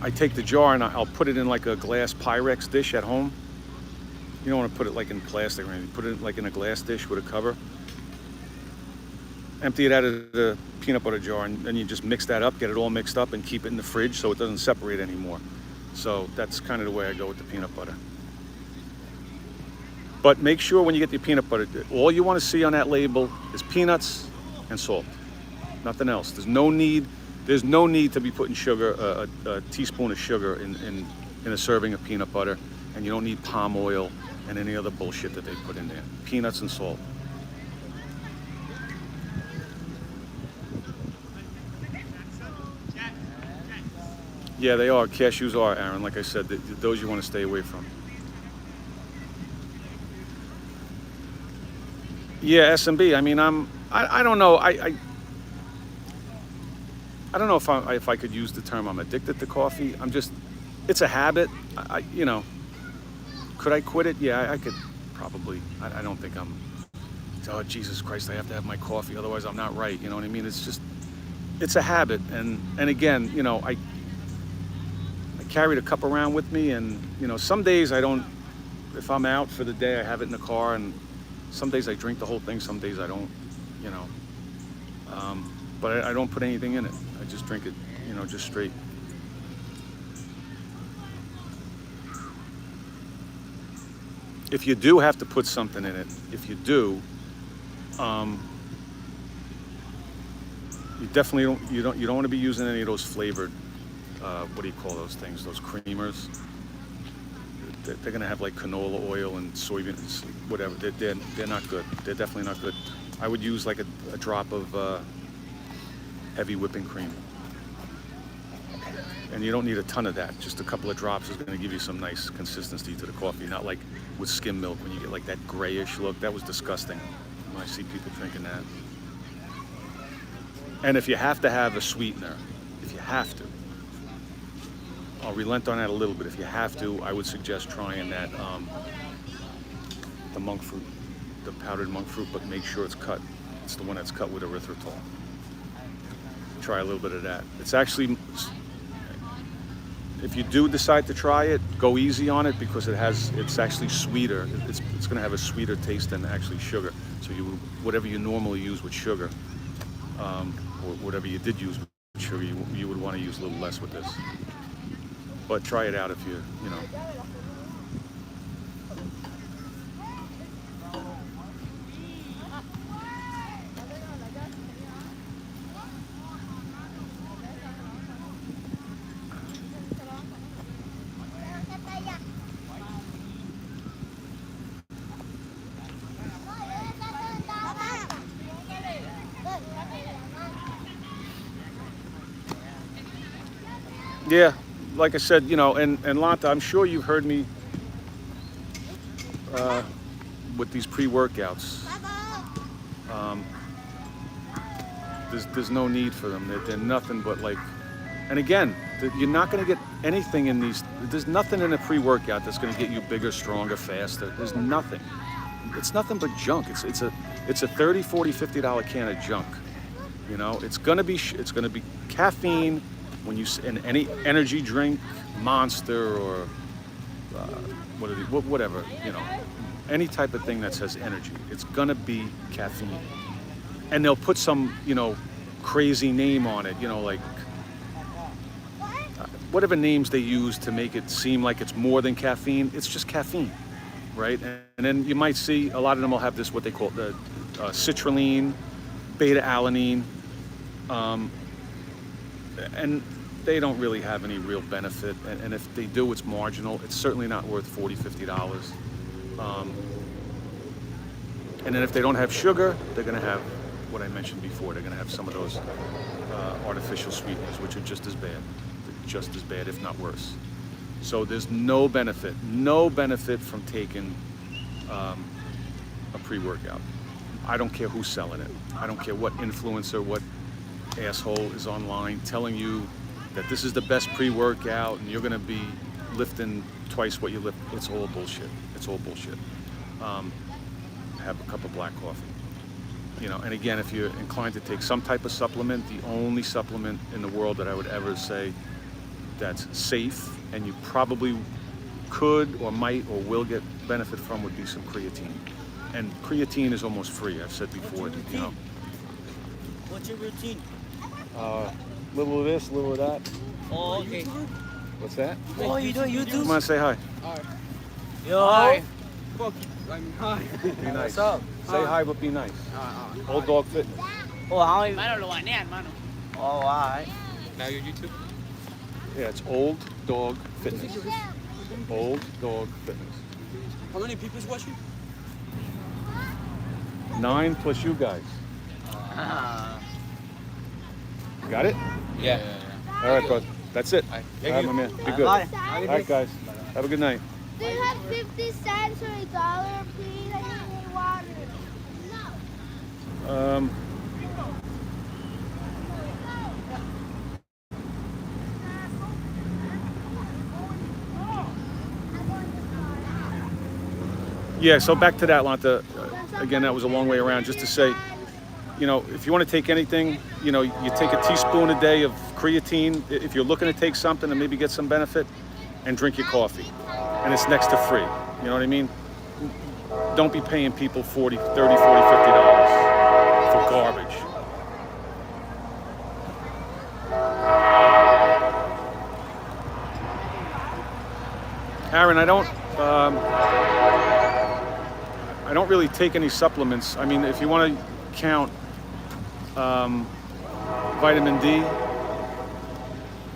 I take the jar and I'll put it in like a glass Pyrex dish at home. You don't want to put it like in plastic or anything. Put it like in a glass dish with a cover. Empty it out of the peanut butter jar, and then you just mix that up, get it all mixed up, and keep it in the fridge so it doesn't separate anymore. So that's kind of the way I go with the peanut butter. But make sure when you get the peanut butter, all you want to see on that label is peanuts and salt. Nothing else. There's no need to be putting sugar, a teaspoon of sugar in a serving of peanut butter, and you don't need palm oil and any other bullshit that they put in there. Peanuts and salt. Yeah, they are. Cashews are, Aaron. Like I said, those you want to stay away from. Yeah, S&B. I mean, I don't know. I don't know if I could use the term I'm addicted to coffee. It's a habit. You know, could I quit it? Yeah, I could probably. I don't think oh, Jesus Christ, I have to have my coffee, otherwise I'm not right. You know what I mean? It's a habit. And again, you know, I carried a cup around with me, and you know, some days I don't. If I'm out for the day, I have it in the car, and some days I drink the whole thing, some days I don't, you know. But I don't put anything in it. I just drink it, you know, just straight. If you do have to put something in it, if you do, you definitely don't want to be using any of those flavored, what do you call those things? Those creamers. They're gonna have like canola oil and soybeans, whatever. They're not good. They're definitely not good. I would use like a drop of heavy whipping cream. And you don't need a ton of that. Just a couple of drops is gonna give you some nice consistency to the coffee. Not like with skim milk when you get like that grayish look. That was disgusting when I see people drinking that. And if you have to have a sweetener, if you have to, I'll relent on that a little bit. If you have to, I would suggest trying that, the monk fruit, the powdered monk fruit, but make sure it's cut. It's the one that's cut with erythritol. Try a little bit of that. It's actually, if you do decide to try it, go easy on it because it's actually sweeter. It's going to have a sweeter taste than actually sugar. So whatever you normally use with sugar, or whatever you did use with sugar, you would want to use a little less with this. But try it out if you know. Yeah. Like I said, you know, and Lanta, I'm sure you've heard me with these pre-workouts. There's no need for them. They're nothing but like, and again, you're not going to get anything in these. There's nothing in a pre-workout that's going to get you bigger, stronger, faster. There's nothing. It's nothing but junk. It's a $30, $40, $50 can of junk. You know, it's going to be caffeine. When you in any energy drink, Monster or whatever, you know, any type of thing that says energy, it's gonna be caffeine, and they'll put some, you know, crazy name on it, you know, like whatever names they use to make it seem like it's more than caffeine. It's just caffeine, right? And then you might see a lot of them will have this what they call the citrulline, beta-alanine. And they don't really have any real benefit, and if they do, it's marginal. It's certainly not worth $40, $50. And then if they don't have sugar, they're going to have what I mentioned before. They're going to have some of those artificial sweeteners, which are just as bad. They're just as bad, if not worse. So there's no benefit from taking a pre-workout. I don't care who's selling it. I don't care what influencer, what asshole is online telling you that this is the best pre-workout and you're gonna be lifting twice what you lift. It's all bullshit. It's all bullshit. Have a cup of black coffee. You know, and again, if you're inclined to take some type of supplement, the only supplement in the world that I would ever say that's safe and you probably could or might or will get benefit from would be some creatine. And creatine is almost free. I've said before, you know. What's your routine? Little of this, little of that. Oh, okay. What's that? Oh, you doing YouTube? Come on, say hi. Hi. Yo. Hi. Fuck you. I mean, hi. Be nice. What's up? Say hi, but be nice. Old Dog Fitness. Oh, how many? Mano, lo banean, mano. Oh, alright. Now you're YouTube? Yeah, it's Old Dog Fitness. Old Dog Fitness. How many people is watching? 9 plus you guys. Got it? Yeah. All right, bud. That's it. All right, my man. Be good. All Bye. right, guys. Have a good night. Do you have 50 cents or $1, please? I need water. No. Yeah, so back to that, Lanta. Again, that was a long way around. Just to say, you know, if you want to take anything, you know, you take a teaspoon a day of creatine. If you're looking to take something and maybe get some benefit, and drink your coffee. And it's next to free. You know what I mean? Don't be paying people $40, $30, $40, $50 for garbage. Aaron, I don't really take any supplements. I mean, if you want to count vitamin D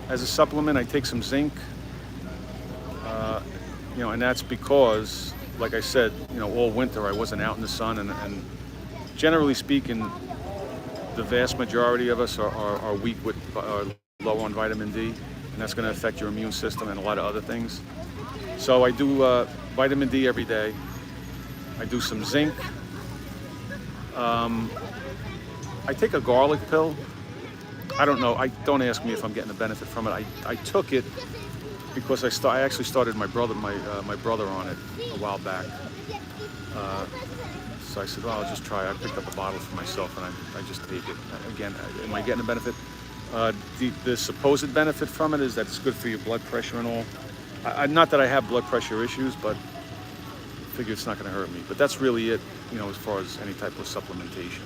as a supplement, I take some zinc. You know, and that's because, like I said, you know, all winter I wasn't out in the sun, and generally speaking, the vast majority of us are weak with low on vitamin D, and that's going to affect your immune system and a lot of other things. So I do vitamin D every day. I do some zinc. I take a garlic pill. I don't know. Don't ask me if I'm getting a benefit from it. I took it because I actually started my brother on it a while back. So I said, well, I'll just try. I picked up a bottle for myself, and I just take it. Again, am I getting a benefit? The supposed benefit from it is that it's good for your blood pressure and all. Not that I have blood pressure issues, but I figure it's not going to hurt me. But that's really it, you know, as far as any type of supplementation.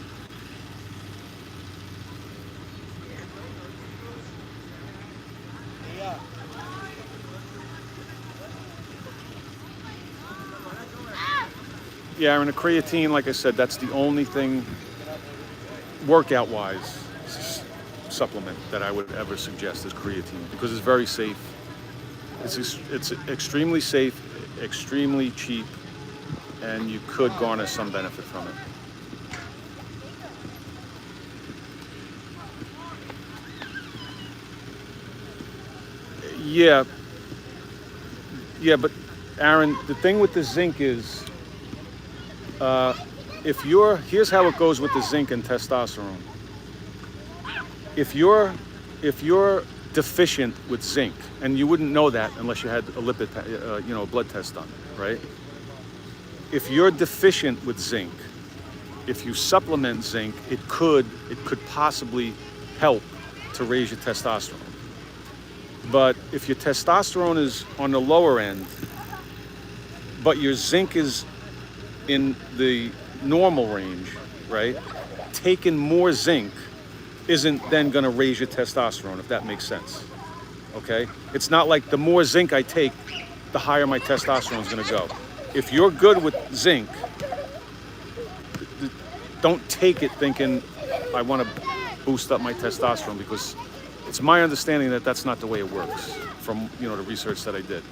Yeah, and the creatine, like I said, that's the only thing workout-wise supplement that I would ever suggest is creatine, because it's very safe. It's extremely safe, extremely cheap, and you could garner some benefit from it. Yeah, but Aaron, the thing with the zinc is, here's how it goes with the zinc and testosterone. If you're deficient with zinc, and you wouldn't know that unless you had a lipid, blood test done, right? If you're deficient with zinc, if you supplement zinc, it could possibly help to raise your testosterone. But if your testosterone is on the lower end, but your zinc is in the normal range, right? Taking more zinc isn't then going to raise your testosterone, if that makes sense. Okay? It's not like the more zinc I take, the higher my testosterone is going to go. If you're good with zinc, don't take it thinking I want to boost up my testosterone, because it's my understanding that that's not the way it works from, the research that I did.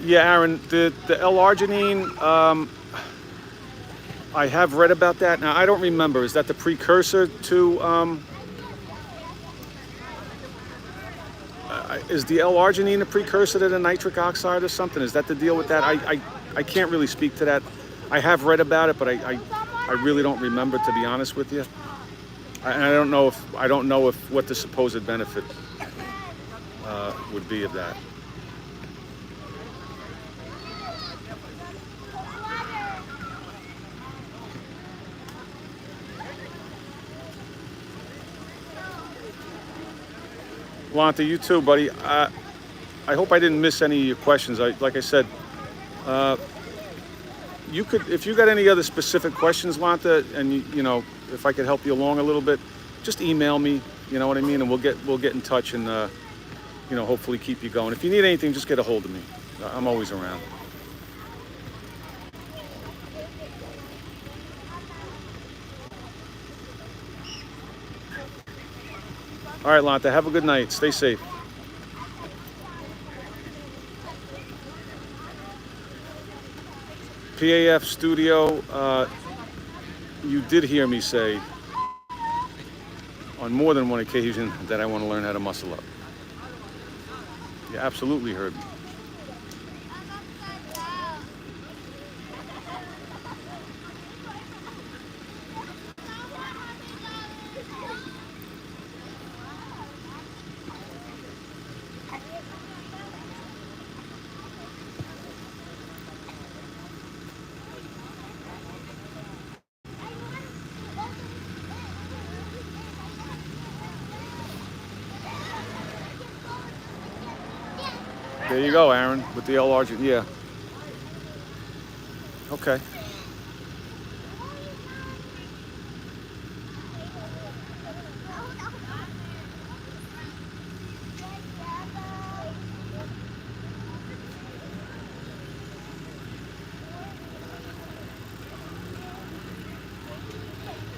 Yeah, Aaron, the L-arginine, I have read about that. Now, I don't remember. Is that the precursor to is the L-arginine a precursor to the nitric oxide or something? Is that the deal with that? I can't really speak to that. I have read about it, but I really don't remember, to be honest with you. And I don't know if what the supposed benefit would be of that. Lonta, you too, buddy. I hope I didn't miss any of your questions. Like I said, you could, if you got any other specific questions, Lonta, and you know, if I could help you along a little bit, just email me. You know what I mean, and we'll get in touch and you know, hopefully keep you going. If you need anything, just get a hold of me. I'm always around. All right, Lonta, have a good night. Stay safe. PAF Studio, you did hear me say on more than one occasion that I want to learn how to muscle up. You absolutely heard me. There you go, Aaron, with the L-arginine. Yeah. Okay.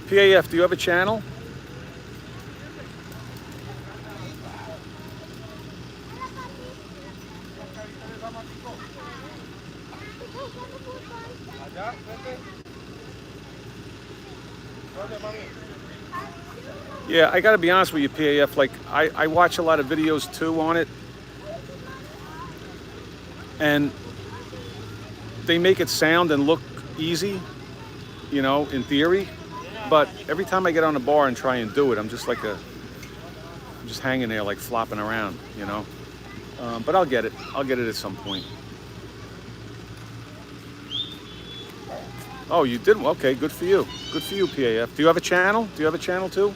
PAF, do you have a channel? Yeah, I gotta be honest with you, PAF, like I watch a lot of videos too on it, and they make it sound and look easy, you know, in theory, but every time I get on the bar and try and do it, I'm just like I'm just hanging there like flopping around, you know. But I'll get it at some point. Oh, you did? Okay, good for you. Good for you, PAF. Do you have a channel? Do you have a channel too?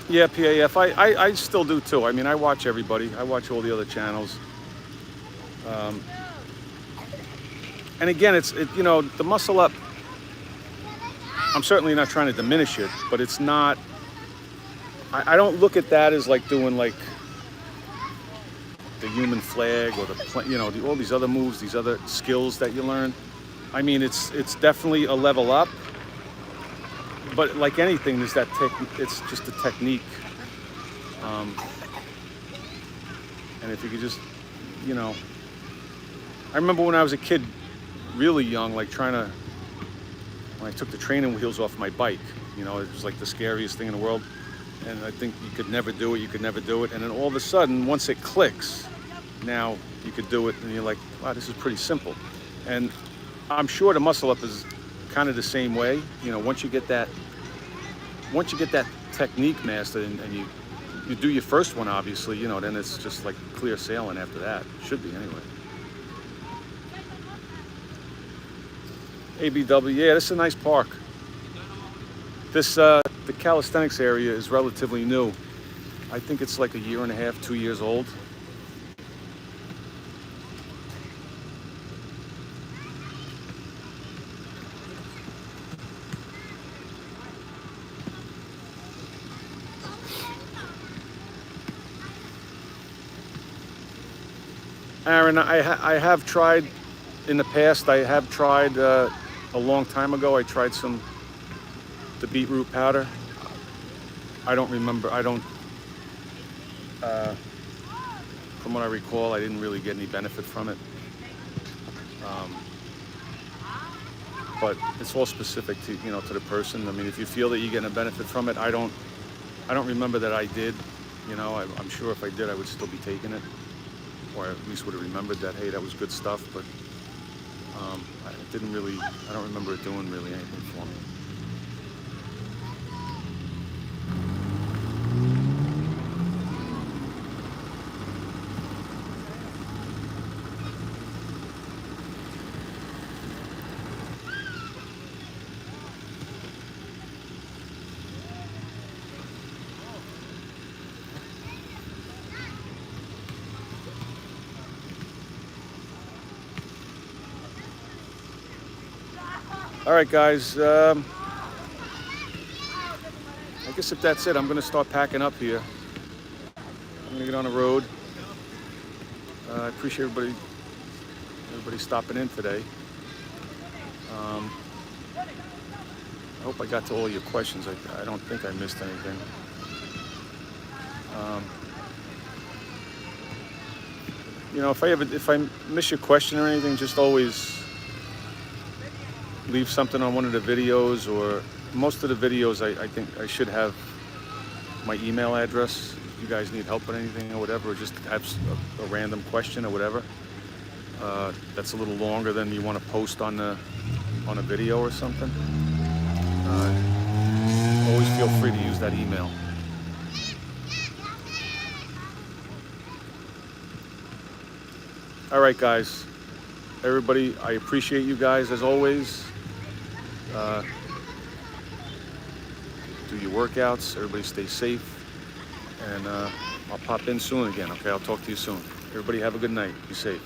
Yeah, PAF, I still do too. I mean, I watch everybody. I watch all the other channels. And again, you know, the muscle up, I'm certainly not trying to diminish it, but it's not, I don't look at that as like doing like the human flag or you know, all these other moves, these other skills that you learn. I mean, it's definitely a level up. But like anything, there's that it's just a technique. And if you could just, you know, I remember when I was a kid, really young, like when I took the training wheels off my bike, you know, it was like the scariest thing in the world. And I think you could never do it, And then all of a sudden, once it clicks, now you could do it and you're like, wow, this is pretty simple. And I'm sure the muscle up is kind of the same way. You know, once you get that technique mastered and you do your first one, obviously, you know, then it's just like clear sailing after that. Should be anyway. ABW, yeah, this is a nice park. This, the calisthenics area is relatively new. I think it's like a year and a half, 2 years old. Aaron, I have tried in the past. I have tried a long time ago. I tried the beetroot powder. I don't remember. From what I recall, I didn't really get any benefit from it. But it's all specific to to the person. I mean, if you feel that you're getting a benefit from it, I don't remember that I did. You know, I'm sure if I did, I would still be taking it. Or at least would have remembered that, hey, that was good stuff, but I don't remember it doing really anything for me. All right, guys, I guess if that's it, I'm gonna start packing up here. I'm gonna get on the road. I appreciate everybody stopping in today. I hope I got to all your questions. I don't think I missed anything. You know, if I miss your question or anything, just always leave something on one of the videos, or most of the videos I think I should have my email address. If you guys need help with anything or whatever, or just have a random question or whatever that's a little longer than you want to post on a video or something, always feel free to use that email. All right, guys, everybody, I appreciate you guys as always. Do your workouts. Everybody stay safe. And I'll pop in soon again, okay? I'll talk to you soon. Everybody have a good night. Be safe.